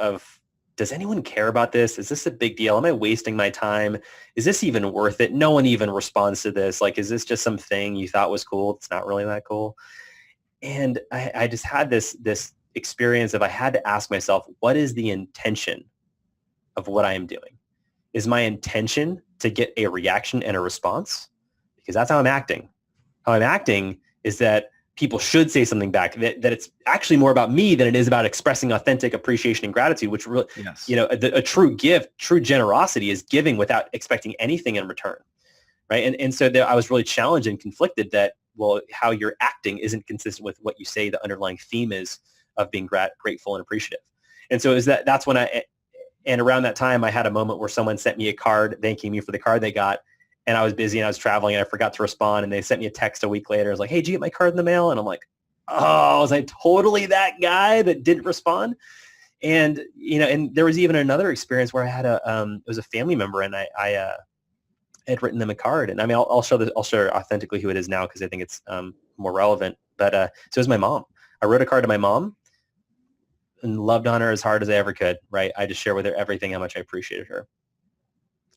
does anyone care about this? Is this a big deal? Am I wasting my time? Is this even worth it? No one even responds to this. Is this just something you thought was cool? It's not really that cool. And I just had this experience of I had to ask myself, what is the intention of what I am doing? Is my intention to get a reaction and a response, because that's how I'm acting. How I'm acting is that people should say something back, that it's actually more about me than it is about expressing authentic appreciation and gratitude, which really, Yes. A true gift, true generosity is giving without expecting anything in return. Right. And so I was really challenged and conflicted that, well, how you're acting isn't consistent with what you say the underlying theme is of being grateful and appreciative. And so that's when and around that time, I had a moment where someone sent me a card thanking me for the card they got. And I was busy and I was traveling and I forgot to respond. And they sent me a text a week later. I was like, hey, did you get my card in the mail? And I'm like, oh, was I totally that guy that didn't respond? And, and there was even another experience where I had it was a family member, and I had written them a card. And I mean, I'll share authentically who it is now, because I think it's more relevant. But so it was my mom. I wrote a card to my mom and loved on her as hard as I ever could. Right. I just shared with her everything, how much I appreciated her.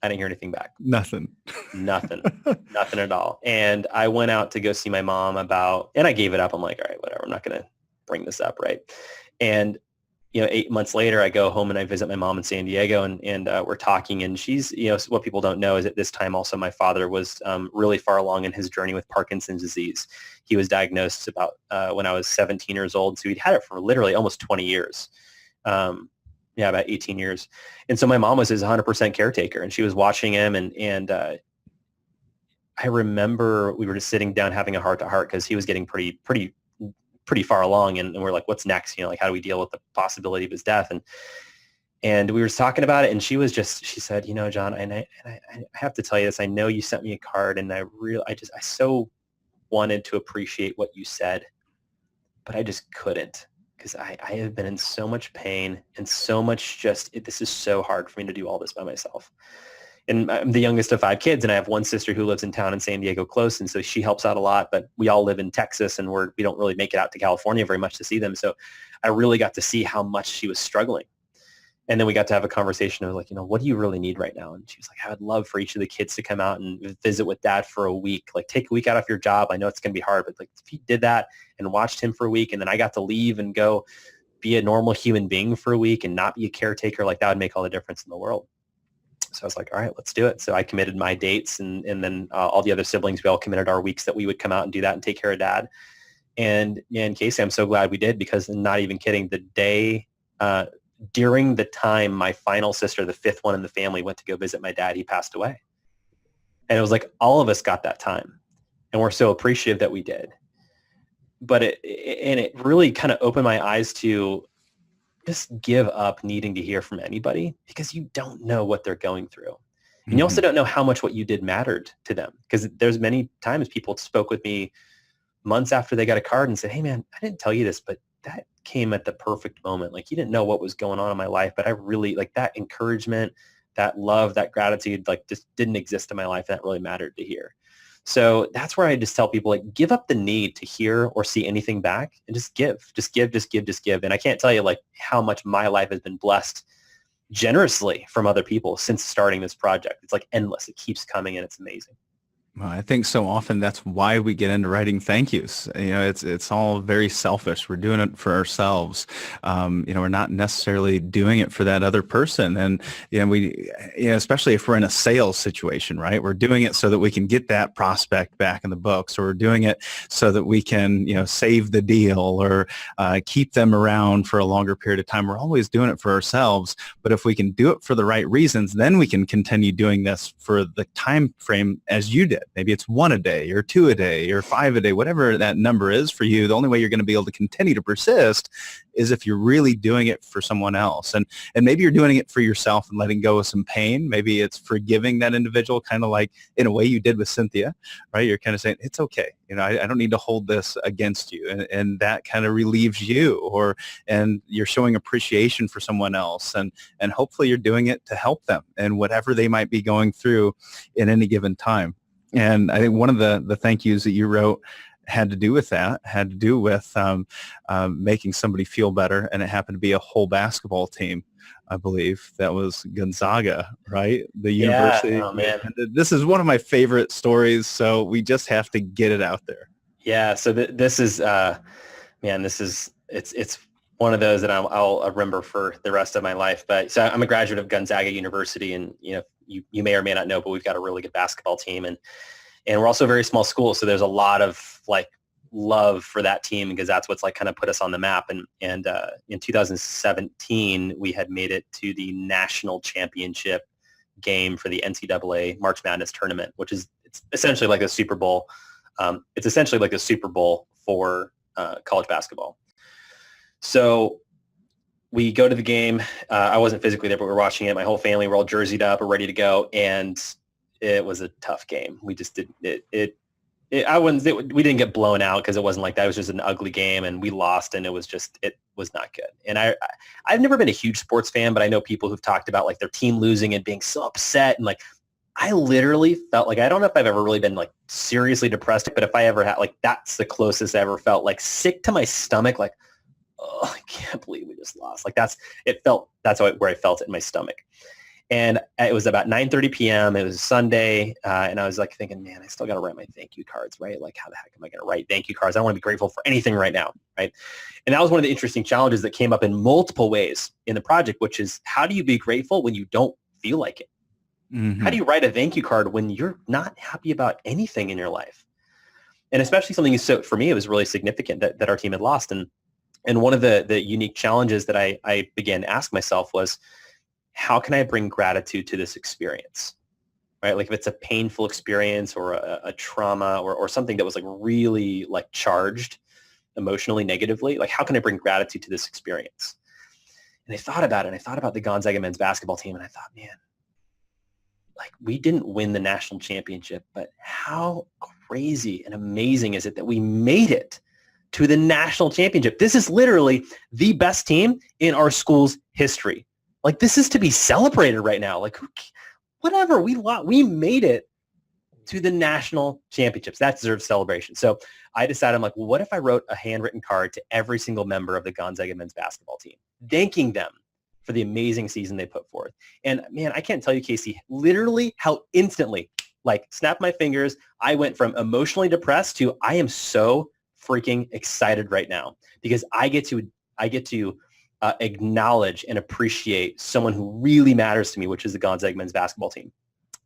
I didn't hear anything back. Nothing At all. And I went out to go see my mom and I gave it up. I'm like, all right, whatever. I'm not going to bring this up. Right. And, 8 months later, I go home and I visit my mom in San Diego, and we're talking, and she's, what people don't know is at this time also my father was really far along in his journey with Parkinson's disease. He was diagnosed about when I was 17 years old. So he'd had it for literally almost 20 years. About 18 years. And so my mom was his 100% caretaker, and she was watching him. And I remember we were just sitting down having a heart-to-heart, because he was getting pretty far along. And we're like, what's next? Like, how do we deal with the possibility of his death? And we were just talking about it. And she said, John, and I have to tell you this. I know you sent me a card, and I so wanted to appreciate what you said, but I just couldn't. Because I have been in so much pain and so much this is so hard for me to do all this by myself. And I'm the youngest of 5 kids, and I have one sister who lives in town in San Diego close, and so she helps out a lot, but we all live in Texas, and we don't really make it out to California very much to see them. So I really got to see how much she was struggling. And then we got to have a conversation of like, what do you really need right now? And she was like, I would love for each of the kids to come out and visit with dad for a week. Like, take a week out of your job. I know it's going to be hard, but like if you did that and watched him for a week, and then I got to leave and go be a normal human being for a week and not be a caretaker, like that would make all the difference in the world. So I was like, all right, let's do it. So I committed my dates, and then all the other siblings, we all committed our weeks that we would come out and do that and take care of dad. And Casey, I'm so glad we did, because I'm not even kidding, the day, during the time my final sister, the 5th one in the family, went to go visit my dad, he passed away. And it was like all of us got that time, and we're so appreciative that we did. But it really kind of opened my eyes to just give up needing to hear from anybody, because you don't know what they're going through. And you also don't know how much what you did mattered to them, because there's many times people spoke with me months after they got a card and said, hey man, I didn't tell you this, but that came at the perfect moment. Like, you didn't know what was going on in my life, but I really like that encouragement, that love, that gratitude, like just didn't exist in my life. That really mattered to hear. So that's where I just tell people, like, give up the need to hear or see anything back, and just give. And I can't tell you like how much my life has been blessed generously from other people since starting this project. It's like endless. It keeps coming, and it's amazing. Well, I think so often that's why we get into writing thank yous. It's all very selfish. We're doing it for ourselves. We're not necessarily doing it for that other person. And, especially if we're in a sales situation, right? We're doing it so that we can get that prospect back in the books, or we're doing it so that we can, save the deal, or keep them around for a longer period of time. We're always doing it for ourselves. But if we can do it for the right reasons, then we can continue doing this for the time frame as you did. Maybe it's 1 a day or 2 a day or 5 a day, whatever that number is for you. The only way you're going to be able to continue to persist is if you're really doing it for someone else. And maybe you're doing it for yourself and letting go of some pain. Maybe it's forgiving that individual, kind of like in a way you did with Cynthia, right? You're kind of saying, it's okay. I don't need to hold this against you. And that kind of relieves you, and you're showing appreciation for someone else. And hopefully you're doing it to help them and whatever they might be going through in any given time. And I think one of the thank yous that you wrote had to do with making somebody feel better. And it happened to be a whole basketball team, I believe. That was Gonzaga, right? The university. Oh, man. This is one of my favorite stories, so we just have to get it out there. Yeah. So this is, it's one of those that I'll remember for the rest of my life. But so I'm a graduate of Gonzaga University, and you may or may not know, but we've got a really good basketball team, and we're also a very small school. So there's a lot of like love for that team because that's what's like kind of put us on the map. And in 2017, we had made it to the national championship game for the NCAA March Madness tournament, which is it's essentially like a Super Bowl. It's essentially like a Super Bowl for college basketball. So we go to the game. I wasn't physically there, but we were watching it. My whole family were all jerseyed up, we're ready to go, and it was a tough game. We just didn't. We didn't get blown out because it wasn't like that. It was just an ugly game, and we lost, and it was not good. And I've never been a huge sports fan, but I know people who've talked about like their team losing and being so upset, and like I literally felt like I don't know if I've ever really been like seriously depressed, but if I ever had, like that's the closest I ever felt, like sick to my stomach, like, oh, I can't believe we just lost. Like that's where I felt it in my stomach. And it was about 9:30 p.m. It was a Sunday, and I was like thinking, man, I still got to write my thank you cards, right? Like, how the heck am I going to write thank you cards? I don't want to be grateful for anything right now, right? And that was one of the interesting challenges that came up in multiple ways in the project, which is how do you be grateful when you don't feel like it? Mm-hmm. How do you write a thank you card when you're not happy about anything in your life? And especially something so for me, it was really significant that our team had lost. And one of the unique challenges that I began to ask myself was, how can I bring gratitude to this experience, right? Like if it's a painful experience or a trauma or something that was like really like charged emotionally negatively, like how can I bring gratitude to this experience? And I thought about it, and I thought about the Gonzaga men's basketball team, and I thought, man, like we didn't win the national championship, but how crazy and amazing is it that we made it to the national championship? This is literally the best team in our school's history. Like this is to be celebrated right now. Like whatever, we made it to the national championships. That deserves celebration. So I decided, I'm like, well, what if I wrote a handwritten card to every single member of the Gonzaga men's basketball team, thanking them for the amazing season they put forth. And man, I can't tell you, Casey, literally how instantly, like snap my fingers, I went from emotionally depressed to I am so freaking excited right now because I get to acknowledge and appreciate someone who really matters to me, which is the Gonzaga men's basketball team.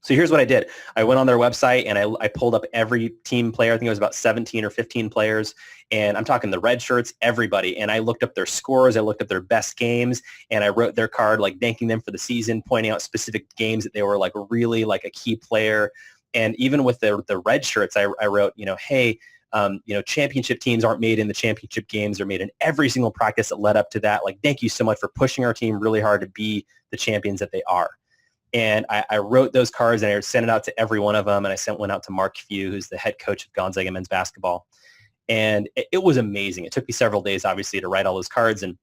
So here's what I did. I went on their website and I pulled up every team player. I think it was about 17 or 15 players. And I'm talking the red shirts, everybody. And I looked up their scores. I looked up their best games. And I wrote their card, like thanking them for the season, pointing out specific games that they were like really like a key player. And even with the red shirts, I wrote, hey, championship teams aren't made in the championship games. They're made in every single practice that led up to that. Like, thank you so much for pushing our team really hard to be the champions that they are. And I wrote those cards and I sent it out to every one of them. And I sent one out to Mark Few, who's the head coach of Gonzaga men's basketball. And it was amazing. It took me several days, obviously, to write all those cards. And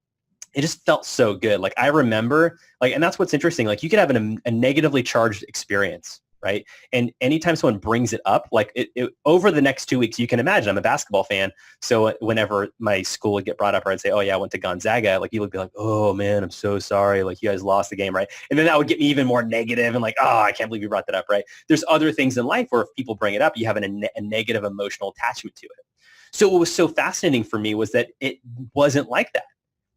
it just felt so good. Like I remember, like, and that's what's interesting. Like you could have a negatively charged experience, right? And anytime someone brings it up, like it over the next 2 weeks, you can imagine I'm a basketball fan. So whenever my school would get brought up, or I'd say, oh yeah, I went to Gonzaga, like you would be like, oh man, I'm so sorry. Like you guys lost the game, right? And then that would get me even more negative and like, oh, I can't believe you brought that up, right? There's other things in life where if people bring it up, you have a negative emotional attachment to it. So what was so fascinating for me was that it wasn't like that.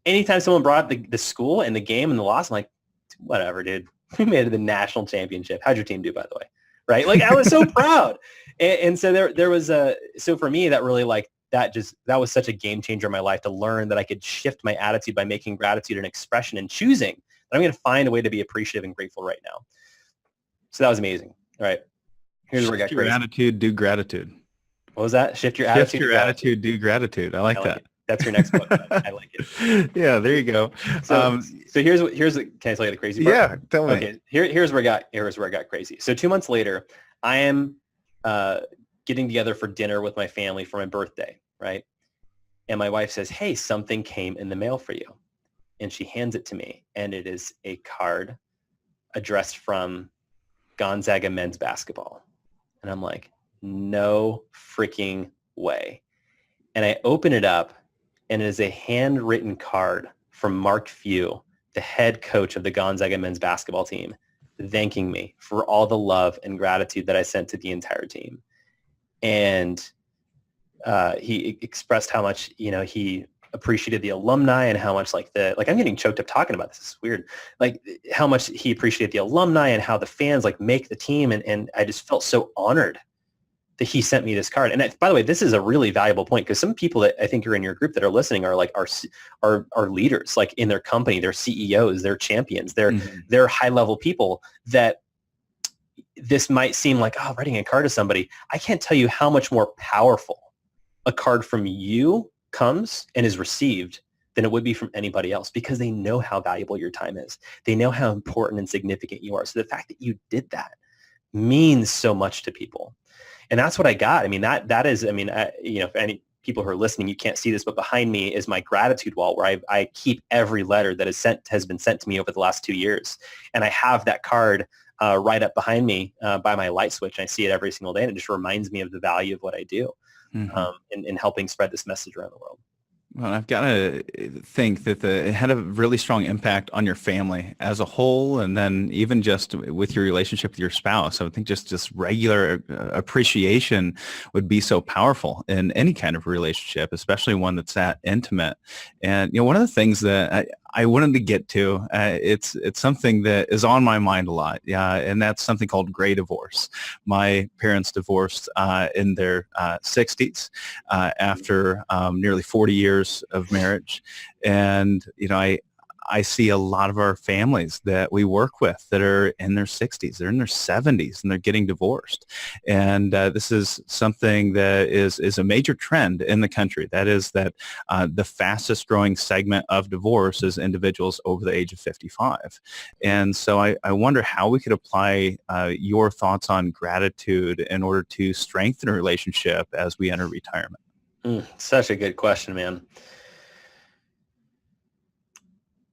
Anytime someone brought up the school and the game and the loss, I'm like, whatever, dude. We made it to the national championship. How'd your team do, by the way? Right? Like I was so proud. And so there was so for me, that really like, that was such a game changer in my life to learn that I could shift my attitude by making gratitude an expression and choosing that I'm going to find a way to be appreciative and grateful right now. So that was amazing. All right. Here's where I got crazy. Shift your attitude, do gratitude. What was that? Shift your attitude, do gratitude. I like that. It. That's your next book. I like it. Yeah, there you go. So here's can I tell you the crazy part? Yeah, tell me. Okay, here's where I got crazy. So 2 months later, I am getting together for dinner with my family for my birthday, right? And my wife says, "Hey, something came in the mail for you," and she hands it to me, and it is a card addressed from Gonzaga men's basketball, and I'm like, no freaking way. And I open it up, and it is a handwritten card from Mark Few, the head coach of the Gonzaga men's basketball team, thanking me for all the love and gratitude that I sent to the entire team. And he expressed how much, he appreciated the alumni and how much like I'm getting choked up talking about this. It's weird. Like how much he appreciated the alumni and how the fans like make the team. And I just felt so honored that he sent me this card. And by the way, this is a really valuable point because some people that I think are in your group that are listening are like are leaders, like in their company, they're CEOs, they're champions, they're high level people that this might seem like, oh, writing a card to somebody. I can't tell you how much more powerful a card from you comes and is received than it would be from anybody else because they know how valuable your time is. They know how important and significant you are. So the fact that you did that means so much to people. And that's what I got. I mean, that is, I mean, if any people who are listening, you can't see this, but behind me is my gratitude wall where I keep every letter that has been sent to me over the last 2 years. And I have that card right up behind me by my light switch. And I see it every single day. And it just reminds me of the value of what I do in helping spread this message around the world. Well, I've got to think that it had a really strong impact on your family as a whole, and then even just with your relationship with your spouse. I would think just regular appreciation would be so powerful in any kind of relationship, especially one that's that intimate. And one of the things that I wanted to get to, it's something that is on my mind a lot, and that's something called gray divorce. My parents divorced in their 60s after nearly 40 years of marriage, and I see a lot of our families that we work with that are in their 60s, they're in their 70s, and they're getting divorced. And this is something that is a major trend in the country. That is that the fastest growing segment of divorce is individuals over the age of 55. And so I wonder how we could apply your thoughts on gratitude in order to strengthen a relationship as we enter retirement. Such a good question, man.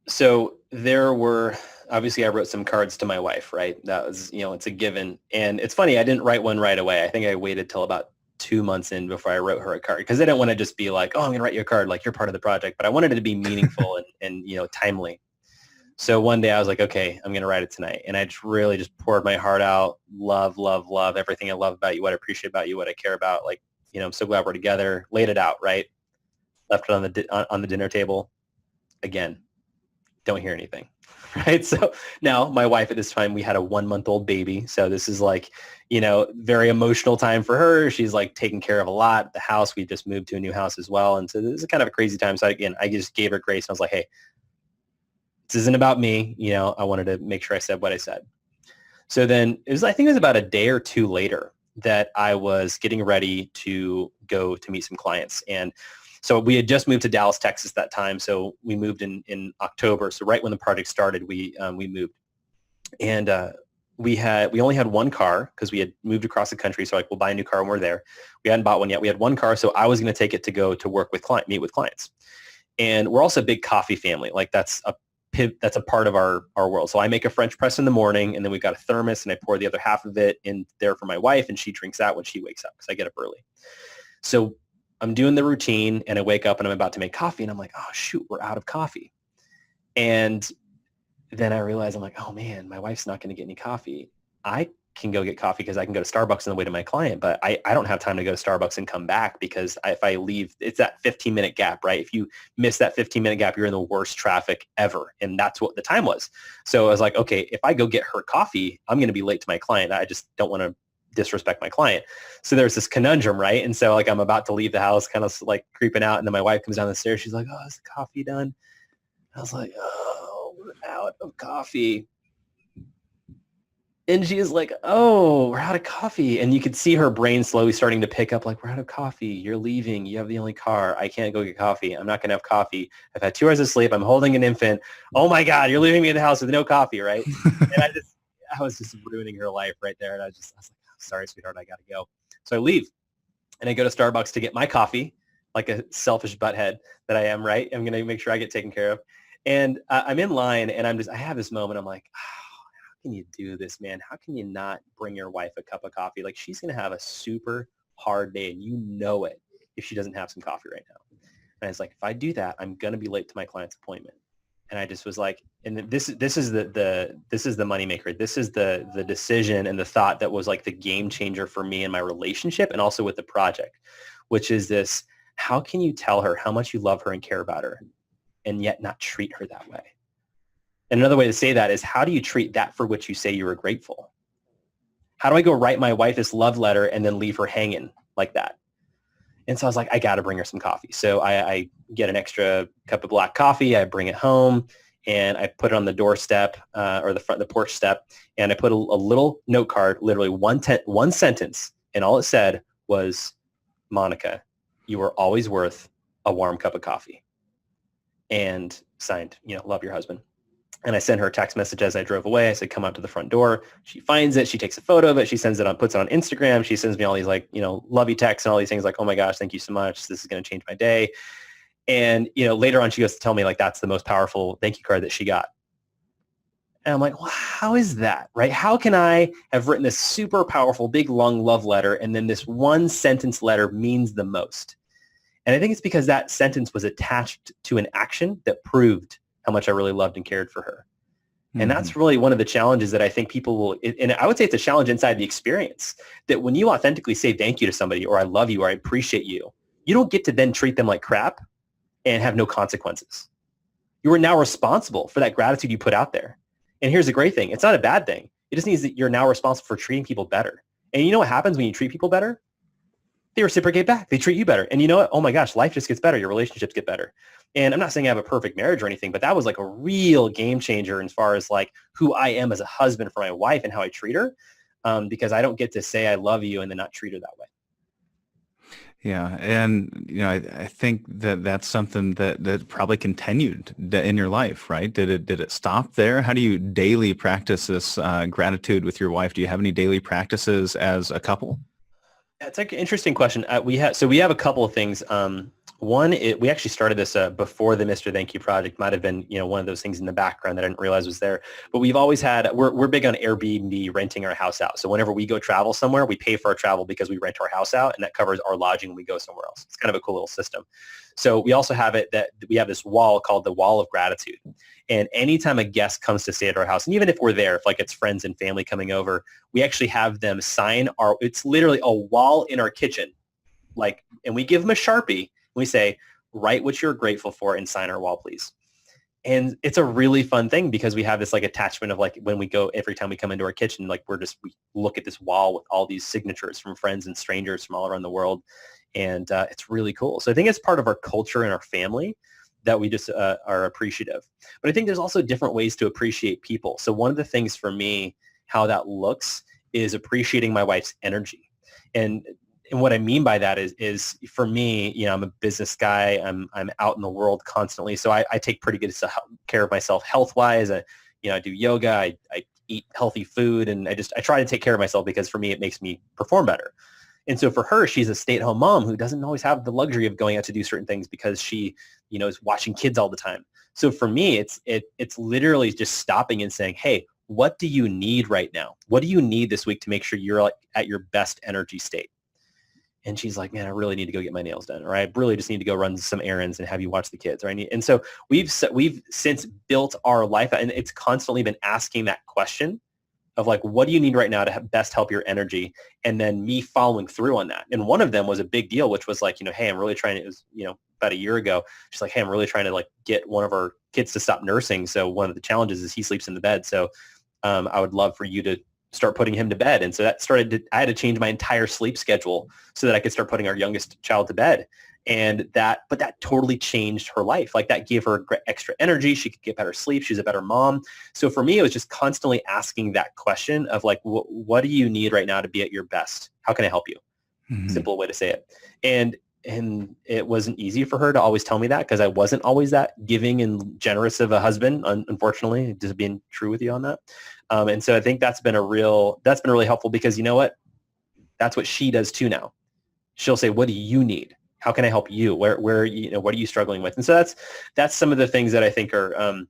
So there were, obviously I wrote some cards to my wife, right? That was, it's a given. And it's funny, I didn't write one right away. I think I waited till about 2 months in before I wrote her a card because I didn't want to just be like, oh, I'm going to write you a card like you're part of the project, but I wanted it to be meaningful and timely. So one day I was like, okay, I'm going to write it tonight. And I just really just poured my heart out. Love, love, love everything I love about you, what I appreciate about you, what I care about. Like, I'm so glad we're together. Laid it out, right? Left it on the dinner table. Again, don't hear anything, right? So now my wife at this time, we had a 1-month-old baby. So this is like, very emotional time for her. She's like taking care of a lot. The house, we just moved to a new house as well. And so this is kind of a crazy time. So again, I just gave her grace. I was like, hey, this isn't about me. I wanted to make sure I said what I said. So then I think it was about a day or two later that I was getting ready to go to meet some clients. And so we had just moved to Dallas, Texas that time. So we moved in October. So right when the project started, we moved. And we only had one car because we had moved across the country. So we'll buy a new car when we're there. We hadn't bought one yet. We had one car. So I was going to take it to go to work with meet with clients. And we're also a big coffee family. Like that's a part of our world. So I make a French press in the morning, and then we've got a thermos, and I pour the other half of it in there for my wife, and she drinks that when she wakes up because I get up early. So I'm doing the routine, and I wake up, and I'm about to make coffee, and I'm like, oh, shoot, we're out of coffee. And then I realize I'm like, oh, man, my wife's not going to get any coffee. I can go get coffee because I can go to Starbucks on the way to my client, but I don't have time to go to Starbucks and come back because if I leave, it's that 15-minute gap, right? If you miss that 15-minute gap, you're in the worst traffic ever. And that's what the time was. So I was like, okay, if I go get her coffee, I'm going to be late to my client. I just don't want to disrespect my client. So there's this conundrum, right? And so I'm about to leave the house, kind of like creeping out. And then my wife comes down the stairs. She's like, oh, is the coffee done? I was like, oh, we're out of coffee. And she is like, oh, we're out of coffee. And you could see her brain slowly starting to pick up, like, we're out of coffee. You're leaving. You have the only car. I can't go get coffee. I'm not going to have coffee. I've had 2 hours of sleep. I'm holding an infant. Oh, my God, you're leaving me in the house with no coffee, right? And I was just ruining her life right there. And I was like, oh, sorry, sweetheart, I got to go. So I leave. And I go to Starbucks to get my coffee, like a selfish butthead that I am, right? I'm going to make sure I get taken care of. And I'm in line, and I have this moment. I'm like, can you do this, man? How can you not bring your wife a cup of coffee? Like, she's going to have a super hard day, and you know it if she doesn't have some coffee right now. And I was like, if I do that, I'm going to be late to my client's appointment. And I just was like, and this is the moneymaker. This is the decision and the thought that was like the game changer for me in my relationship and also with the project, which is this, how can you tell her how much you love her and care about her and yet not treat her that way? And another way to say that is, how do you treat that for which you say you are grateful? How do I go write my wife this love letter and then leave her hanging like that? And so I was like, I got to bring her some coffee. So I get an extra cup of black coffee. I bring it home and I put it on the doorstep or the porch step. And I put a little note card, literally one sentence. And all it said was, Monica, you are always worth a warm cup of coffee. And signed, love your husband. And I sent her a text message as I drove away. I said, come out to the front door. She finds it. She takes a photo of it. She sends it on, puts it on Instagram. She sends me all these lovey texts and all these things like, oh my gosh, thank you so much. This is going to change my day. And, later on, she goes to tell me like, that's the most powerful thank you card that she got. And I'm like, well, how is that, right? How can I have written this super powerful, big, long love letter, and then this one sentence letter means the most? And I think it's because that sentence was attached to an action that proved how much I really loved and cared for her. And that's really one of the challenges that I think people will, and I would say it's a challenge inside the experience, that when you authentically say thank you to somebody, or I love you, or I appreciate you, you don't get to then treat them like crap and have no consequences. You are now responsible for that gratitude you put out there. And here's the great thing. It's not a bad thing. It just means that you're now responsible for treating people better. And you know what happens when you treat people better? They reciprocate back. They treat you better. And you know what? Oh my gosh, life just gets better. Your relationships get better. And I'm not saying I have a perfect marriage or anything, but that was like a real game changer as far as like who I am as a husband for my wife and how I treat her, because I don't get to say I love you and then not treat her that way. Yeah. And, I think that that's something that probably continued in your life, right? Did it stop there? How do you daily practice this gratitude with your wife? Do you have any daily practices as a couple? That's an interesting question. We have a couple of things. One, we actually started this before the Mr. Thank You project. Might have been one of those things in the background that I didn't realize was there. But we've always had, we're big on Airbnb, renting our house out. So whenever we go travel somewhere, we pay for our travel because we rent our house out, and that covers our lodging when we go somewhere else. It's kind of a cool little system. So we also have it that we have this wall called the Wall of Gratitude. And anytime a guest comes to stay at our house, and even if we're there, if like it's friends and family coming over, we actually have them sign it's literally a wall in our kitchen. And we give them a Sharpie. We say, write what you're grateful for and sign our wall, please. And it's a really fun thing because we have this like attachment of like when we go, every time we come into our kitchen, like we look at this wall with all these signatures from friends and strangers from all around the world. And it's really cool. So I think it's part of our culture and our family that we just are appreciative. But I think there's also different ways to appreciate people. So one of the things for me, how that looks, is appreciating my wife's energy. And what I mean by that is for me, I'm a business guy. I'm out in the world constantly. So I take pretty good care of myself health-wise. I do yoga. I eat healthy food. And I try to take care of myself because for me, it makes me perform better. And so for her, she's a stay-at-home mom who doesn't always have the luxury of going out to do certain things because she, is watching kids all the time. So for me, it's literally just stopping and saying, hey, what do you need right now? What do you need this week to make sure you're at your best energy state? And she's like, man, I really need to go get my nails done, or I really just need to go run some errands and have you watch the kids. Or and so we've since built our life, and it's constantly been asking that question of like, what do you need right now to best help your energy? And then me following through on that. And one of them was a big deal, which was like, hey, I'm really trying to, it was, about a year ago, she's like, hey, I'm really trying to like get one of our kids to stop nursing. So one of the challenges is he sleeps in the bed. So I would love for you to start putting him to bed. And so that I had to change my entire sleep schedule so that I could start putting our youngest child to bed. And that totally changed her life. Like that gave her extra energy. She could get better sleep. She's a better mom. So for me, it was just constantly asking that question of like, what do you need right now to be at your best? How can I help you? Mm-hmm. Simple way to say it. And it wasn't easy for her to always tell me that because I wasn't always that giving and generous of a husband, unfortunately, just being true with you on that. And so I think that's been really helpful because you know what? That's what she does too now. She'll say, what do you need? How can I help you? Where what are you struggling with? And so that's some of the things that I think are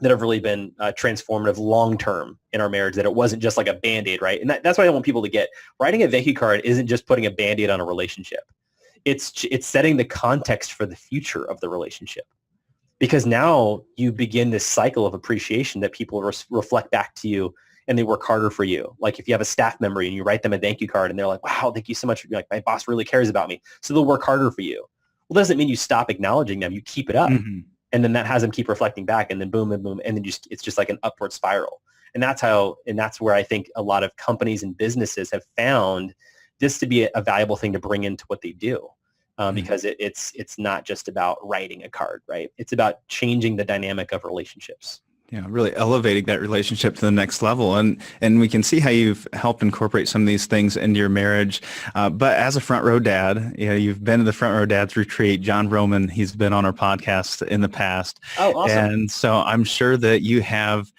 that have really been transformative long-term in our marriage, that it wasn't just like a Band-Aid, right? And that's what I want people to get. Writing a thank you card isn't just putting a Band-Aid on a relationship. It's setting the context for the future of the relationship. Because now you begin this cycle of appreciation that people reflect back to you and they work harder for you. Like if you have a staff member and you write them a thank you card and they're like, wow, thank you so much. You're like, my boss really cares about me. So they'll work harder for you. Well, it doesn't mean you stop acknowledging them. You keep it up. Hmm. And then that has them keep reflecting back, and then boom and boom. And then it's just like an upward spiral. And that's where I think a lot of companies and businesses have found this to be a valuable thing to bring into what they do. Because it's not just about writing a card, right? It's about changing the dynamic of relationships. Yeah, really elevating that relationship to the next level. And we can see how you've helped incorporate some of these things into your marriage. But as a front row dad, you've been to the Front Row Dads Retreat. John Roman, he's been on our podcast in the past. Oh, awesome. And so I'm sure that you have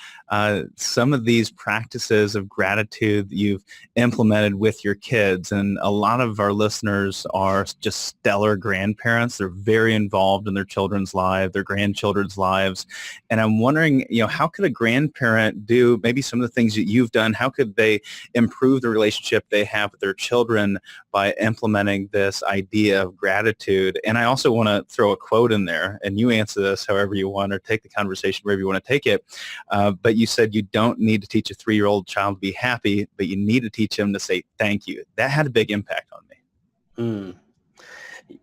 some of these practices of gratitude that you've implemented with your kids. And a lot of our listeners are just stellar grandparents. They're very involved in their children's lives, their grandchildren's lives. And I'm wondering, how could a grandparent do maybe some of the things that you've done? How could they improve the relationship they have with their children by implementing this idea of gratitude? And I also want to throw a quote in there, and you answer this however you want, or take the conversation wherever you want to take it. But you said you don't need to teach a 3-year-old child to be happy, but you need to teach him to say thank you. That had a big impact on me.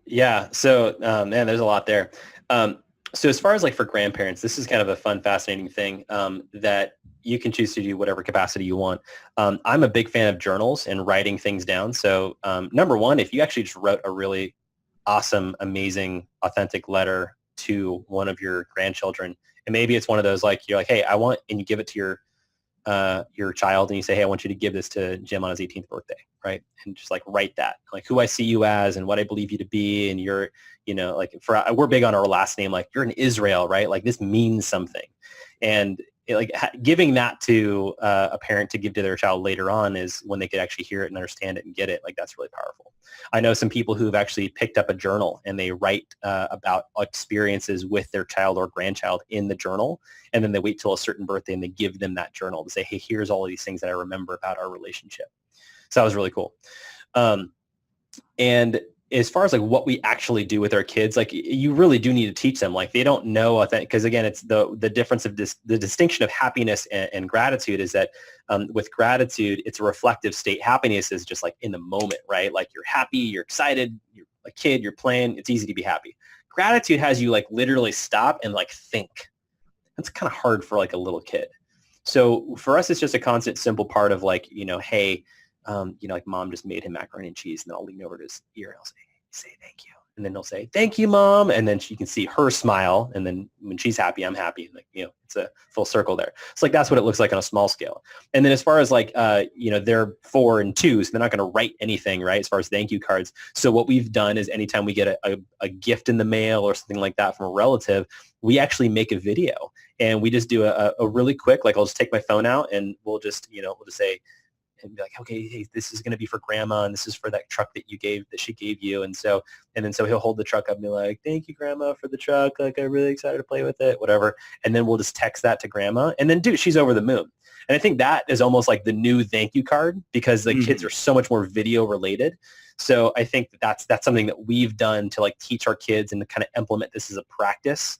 Yeah. So, man, there's a lot there. So as far as like for grandparents, this is kind of a fun, fascinating thing that you can choose to do whatever capacity you want. I'm a big fan of journals and writing things down. So number one, if you actually just wrote a really awesome, amazing, authentic letter to one of your grandchildren, and maybe it's one of those like, you're like, hey, and you give it to your child and you say, hey, I want you to give this to Jim on his 18th birthday, right? And just like write that, like who I see you as and what I believe you to be. And you're, like we're big on our last name, like you're in Israel, right? Like this means something. And giving that to a parent to give to their child later on is when they could actually hear it and understand it and get it. Like that's really powerful. I know some people who've actually picked up a journal and they write about experiences with their child or grandchild in the journal. And then they wait till a certain birthday and they give them that journal to say, hey, here's all of these things that I remember about our relationship. So that was really cool. And as far as like what we actually do with our kids, like you really do need to teach them. Like they don't know, because again, it's the difference of the distinction of happiness and gratitude is that with gratitude, it's a reflective state. Happiness is just like in the moment, right? Like you're happy, you're excited, you're a kid, you're playing. It's easy to be happy. Gratitude has you like literally stop and like think. That's kind of hard for like a little kid. So for us, it's just a constant, simple part of like, hey, like mom just made him macaroni and cheese, and then I'll lean over to his ear and I'll say thank you. And then he'll say, thank you, mom. And then she can see her smile. And then when she's happy, I'm happy. And like, it's a full circle there. It's like, that's what it looks like on a small scale. And then as far as like, they're 4 and 2, so they're not going to write anything, right? As far as thank you cards. So what we've done is anytime we get a gift in the mail or something like that from a relative, we actually make a video and we just do a really quick, like I'll just take my phone out and we'll just say, and be like, okay, hey, this is going to be for grandma and this is for that truck that she gave you. And so he'll hold the truck up and be like, thank you, grandma, for the truck. Like, I'm really excited to play with it, whatever. And then we'll just text that to grandma. And then, she's over the moon. And I think that is almost like the new thank you card because the kids are so much more video related. So I think that's something that we've done to like teach our kids and to kind of implement this as a practice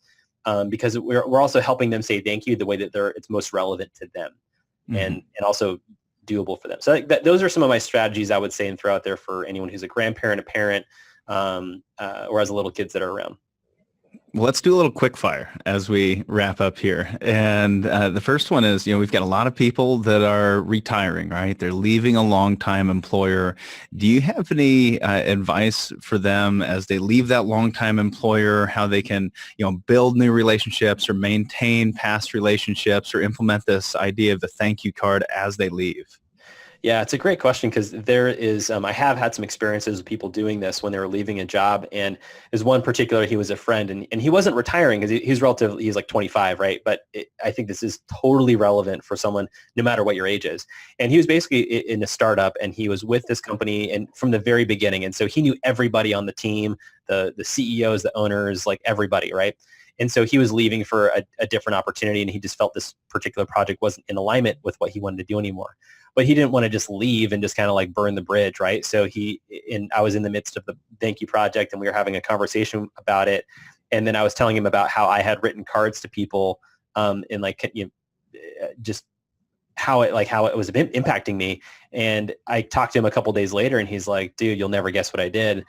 because we're also helping them say thank you the way that it's most relevant to them and also doable for them. So those are some of my strategies I would say and throw out there for anyone who's a grandparent, a parent, or has little kids that are around. Well, let's do a little quick fire as we wrap up here. And the first one is, we've got a lot of people that are retiring, right? They're leaving a long-time employer. Do you have any advice for them as they leave that long-time employer, how they can, build new relationships or maintain past relationships or implement this idea of the thank you card as they leave? Yeah, it's a great question because there is, I have had some experiences with people doing this when they were leaving a job. And there's one particular, he was a friend and he wasn't retiring because he's like 25, right? But I think this is totally relevant for someone, no matter what your age is. And he was basically in a startup and he was with this company and from the very beginning. And so he knew everybody on the team, the CEOs, the owners, like everybody, right? And so he was leaving for a different opportunity and he just felt this particular project wasn't in alignment with what he wanted to do anymore. But he didn't want to just leave and just kind of like burn the bridge, right? So I was in the midst of the thank you project and we were having a conversation about it. And then I was telling him about how I had written cards to people and like, just how it was impacting me. And I talked to him a couple days later and he's like, dude, you'll never guess what I did.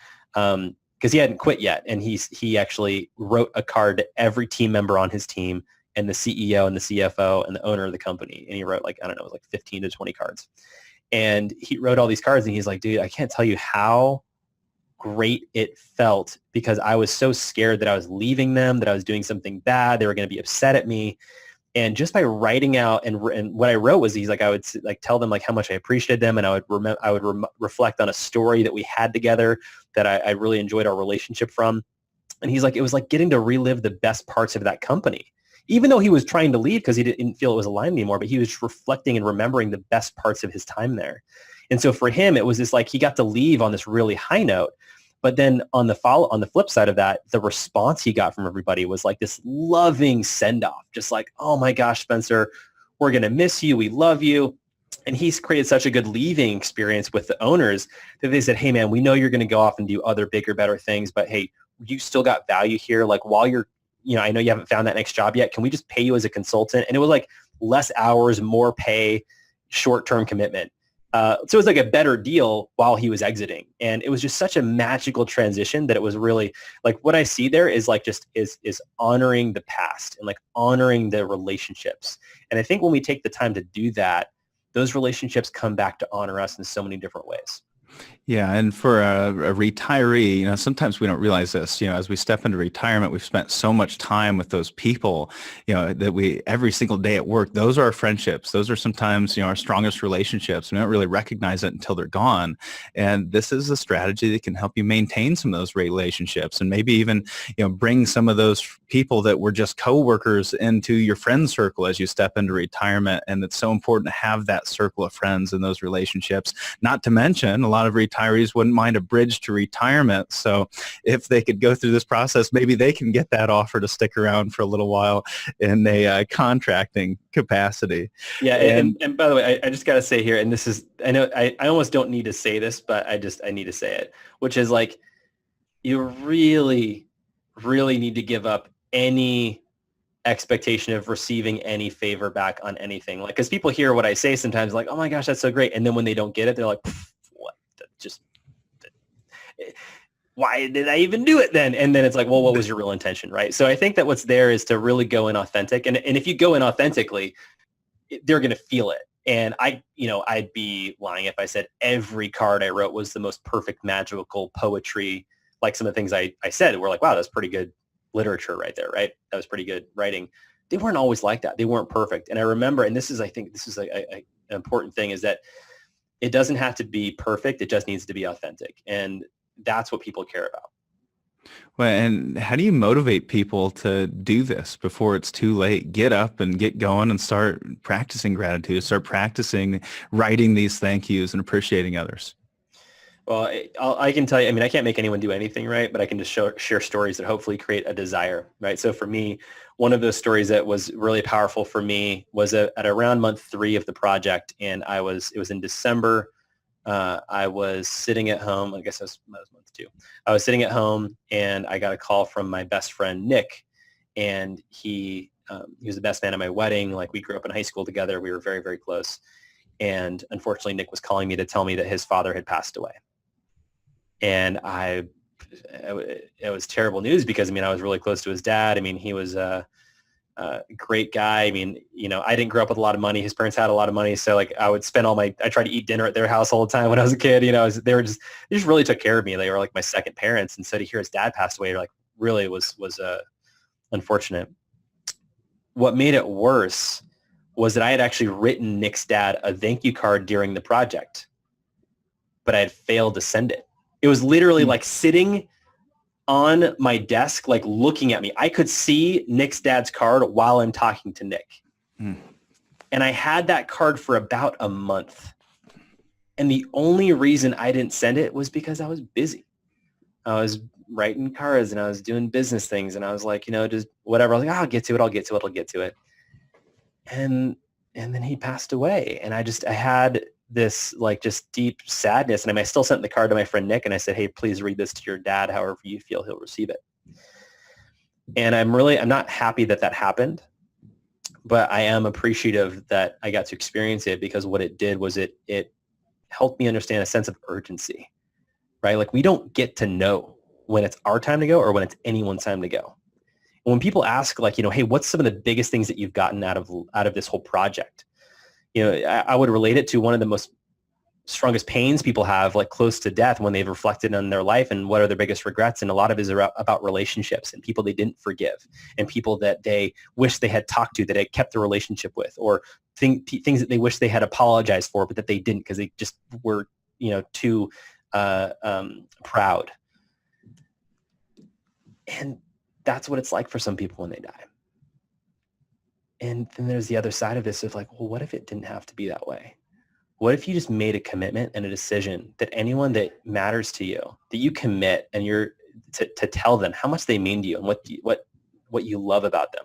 because he hadn't quit yet. And he actually wrote a card to every team member on his team and the CEO and the CFO and the owner of the company. And he wrote like, I don't know, it was like 15 to 20 cards. And he wrote all these cards and he's like, dude, I can't tell you how great it felt, because I was so scared that I was leaving them, that I was doing something bad. They were going to be upset at me. And just by writing out, and what I wrote was, he's like, I would like tell them like how much I appreciated them, and I would reflect on a story that we had together that I really enjoyed our relationship from. And he's like, it was like getting to relive the best parts of that company, even though he was trying to leave because he didn't feel it was aligned anymore. But he was reflecting and remembering the best parts of his time there. And so for him, it was this like he got to leave on this really high note. But then on the flip side of that, the response he got from everybody was like this loving send-off, just like, oh my gosh, Spencer, we're going to miss you. We love you. And he's created such a good leaving experience with the owners that they said, hey, man, we know you're going to go off and do other bigger, better things, but hey, you still got value here. Like while you're, I know you haven't found that next job yet. Can we just pay you as a consultant? And it was like less hours, more pay, short-term commitment. So it was like a better deal while he was exiting. And it was just such a magical transition that it was really like what I see there is like just is honoring the past and like honoring the relationships. And I think when we take the time to do that, those relationships come back to honor us in so many different ways. Yeah, and for a retiree, sometimes we don't realize this. As we step into retirement, we've spent so much time with those people, that we every single day at work. Those are our friendships. Those are sometimes our strongest relationships. We don't really recognize it until they're gone. And this is a strategy that can help you maintain some of those relationships, and maybe even bring some of those people that were just coworkers into your friend circle as you step into retirement. And it's so important to have that circle of friends and those relationships. Not to mention, a lot of retirees wouldn't mind a bridge to retirement. So if they could go through this process, maybe they can get that offer to stick around for a little while in a contracting capacity. Yeah. And by the way, I just got to say here, and this is, I know I almost don't need to say this, but I need to say it, which is like, you really, really need to give up any expectation of receiving any favor back on anything. Like, because people hear what I say sometimes like, oh my gosh, that's so great. And then when they don't get it, they're like, what? Why did I even do it then? And then it's like, well, what was your real intention, right? So I think that what's there is to really go in authentic. And if you go in authentically, they're going to feel it. And I'd be lying if I said every card I wrote was the most perfect, magical poetry. Like some of the things I said were like, wow, that's pretty good literature right there, right? That was pretty good writing. They weren't always like that. They weren't perfect. And I remember, and I think this is an important thing, is that it doesn't have to be perfect. It just needs to be authentic. And that's what people care about. Well, and how do you motivate people to do this before it's too late? Get up and get going and start practicing gratitude, start practicing writing these thank yous and appreciating others. Well, I can tell you, I can't make anyone do anything, right? But I can just share stories that hopefully create a desire, right? So for me, one of those stories that was really powerful for me was at around month 3 of the project. And it was in December. I was sitting at home. I guess that was month 2. I was sitting at home and I got a call from my best friend, Nick. And he was the best man at my wedding. Like, we grew up in high school together. We were very, very close. And unfortunately, Nick was calling me to tell me that his father had passed away. And it was terrible news because, I was really close to his dad. He was a great guy. I didn't grow up with a lot of money. His parents had a lot of money. So like I would spend I tried to eat dinner at their house all the time when I was a kid. They just really took care of me. They were like my second parents. And so to hear his dad passed away, like really was unfortunate. What made it worse was that I had actually written Nick's dad a thank you card during the project, but I had failed to send it. It was literally like sitting on my desk, like looking at me. I could see Nick's dad's card while I'm talking to Nick. And I had that card for about a month. And the only reason I didn't send it was because I was busy. I was writing cards and I was doing business things. And I was like, just whatever. I was like, I'll get to it. And then he passed away. And I had this like just deep sadness. And I still sent the card to my friend Nick and I said, hey, please read this to your dad. However you feel he'll receive it. And I'm not happy that happened, but I am appreciative that I got to experience it, because what it did was it helped me understand a sense of urgency, right? Like, we don't get to know when it's our time to go or when it's anyone's time to go. And when people ask like, hey, what's some of the biggest things that you've gotten out of this whole project? I would relate it to one of the most strongest pains people have, like close to death, when they've reflected on their life and what are their biggest regrets. And a lot of it is about relationships and people they didn't forgive and people that they wish they had talked to, that they kept the relationship with, or things that they wish they had apologized for, but that they didn't because they just were, too proud. And that's what it's like for some people when they die. And then there's the other side of this of like, well, what if it didn't have to be that way? What if you just made a commitment and a decision that anyone that matters to you, that you commit and you're to tell them how much they mean to you and what you love about them?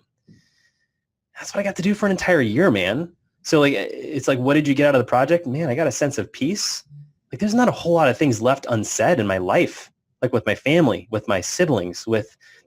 That's what I got to do for an entire year, man. So like, it's like, what did you get out of the project? Man, I got a sense of peace. Like there's not a whole lot of things left unsaid in my life, like with my family, with my siblings,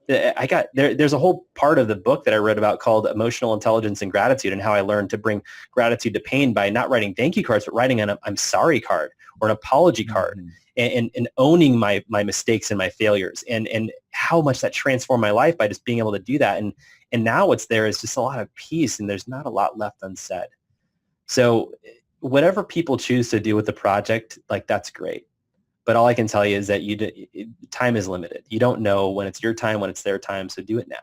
there's a whole part of the book that I read about called Emotional Intelligence and Gratitude, and how I learned to bring gratitude to pain by not writing thank you cards, but writing an I'm sorry card or an apology card, and owning my mistakes and my failures, and how much that transformed my life by just being able to do that. And now what's there is just a lot of peace, and there's not a lot left unsaid. So whatever people choose to do with the project, like that's great. But all I can tell you is that time is limited. You don't know when it's your time, when it's their time, so do it now.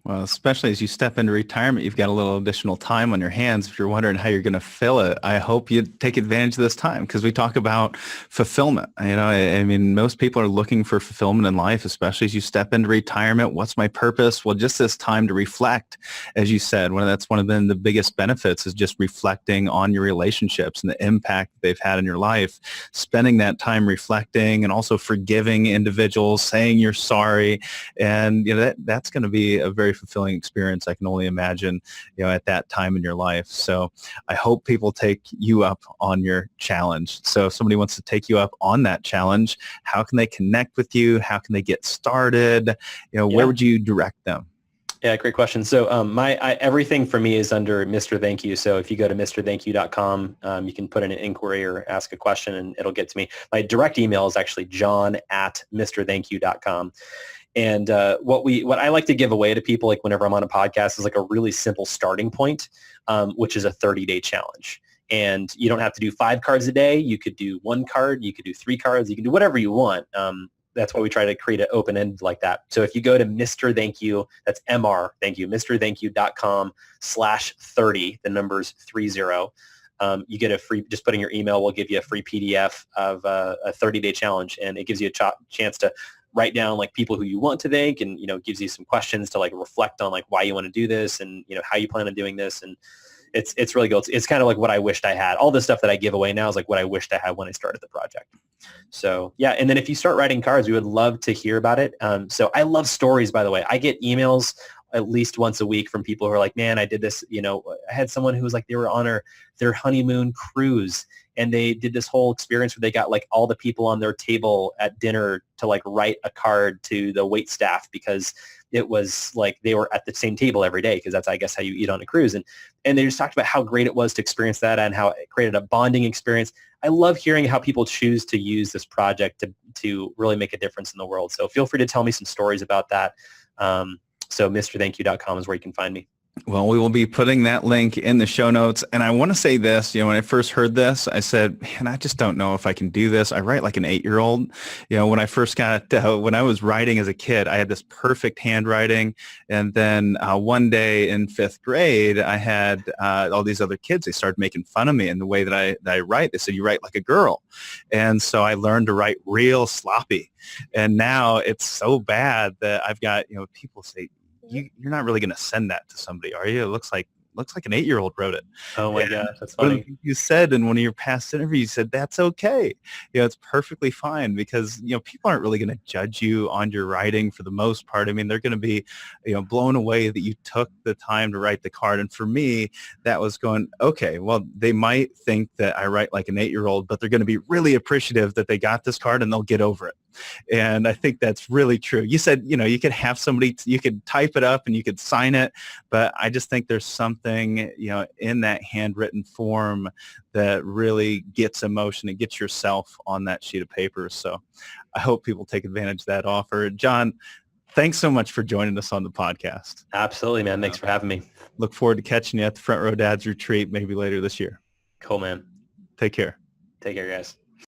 Well, especially as you step into retirement, you've got a little additional time on your hands. If you're wondering how you're going to fill it, I hope you take advantage of this time, because we talk about fulfillment. I mean, most people are looking for fulfillment in life, especially as you step into retirement. What's my purpose? Well, just this time to reflect, as you said, that's one of the biggest benefits is just reflecting on your relationships and the impact they've had in your life. Spending that time reflecting and also forgiving individuals, saying you're sorry, and that's going to be a very fulfilling experience, I can only imagine, at that time in your life. So I hope people take you up on your challenge. So if somebody wants to take you up on that challenge, how can they connect with you? How can they get started? Where would you direct them? Yeah, great question. So everything for me is under Mr. Thank You. So if you go to mrthankyou.com, you can put in an inquiry or ask a question and it'll get to me. My direct email is actually john@mrthankyou.com. And what I like to give away to people, like whenever I'm on a podcast, is like a really simple starting point, which is a 30-day challenge. And you don't have to do 5 cards a day. You could do 1 card. You could do 3 cards. You can do whatever you want. That's why we try to create an open end like that. So if you go to Mr. Thank You, that's MR Thank You, mrthankyou.com/30, the number's 30. You get a free, just put in your email, we'll give you a free PDF of a 30-day challenge. And it gives you a chance to write down like people who you want to thank, and gives you some questions to like reflect on like why you want to do this, and how you plan on doing this. And it's really good. It's kind of like what I wished I had. All the stuff that I give away now is like what I wished I had when I started the project. So yeah, and then if you start writing cards, we would love to hear about it. So I love stories, by the way. I get emails at least once a week from people who are like, man, I did this. I had someone who was like, they were on their honeymoon cruise, and they did this whole experience where they got like all the people on their table at dinner to like write a card to the wait staff, because it was like they were at the same table every day, because that's, I guess, how you eat on a cruise. And they just talked about how great it was to experience that and how it created a bonding experience. I love hearing how people choose to use this project to really make a difference in the world. So feel free to tell me some stories about that. So mrthankyou.com is where you can find me. Well, we will be putting that link in the show notes. And I want to say this, when I first heard this, I said, man, I just don't know if I can do this. I write like an 8-year-old. When I first when I was writing as a kid, I had this perfect handwriting. And then one day in 5th grade, I had all these other kids. They started making fun of me in the way that I write. They said, you write like a girl. And so I learned to write real sloppy. And now it's so bad that I've got, people say, you're not really going to send that to somebody, are you? It looks like an 8-year-old wrote it. Oh my gosh, that's funny. You said in one of your past interviews, you said that's okay. It's perfectly fine, because people aren't really going to judge you on your writing for the most part. I mean, they're going to be blown away that you took the time to write the card. And for me, that was going, okay, well, they might think that I write like an 8-year-old, but they're going to be really appreciative that they got this card, and they'll get over it. And I think that's really true. You said, you could have somebody, you could type it up and you could sign it, but I just think there's something, in that handwritten form that really gets emotion and gets yourself on that sheet of paper. So I hope people take advantage of that offer. John, thanks so much for joining us on the podcast. Absolutely, man. Thanks for having me. Look forward to catching you at the Front Row Dads Retreat maybe later this year. Cool, man. Take care. Take care, guys.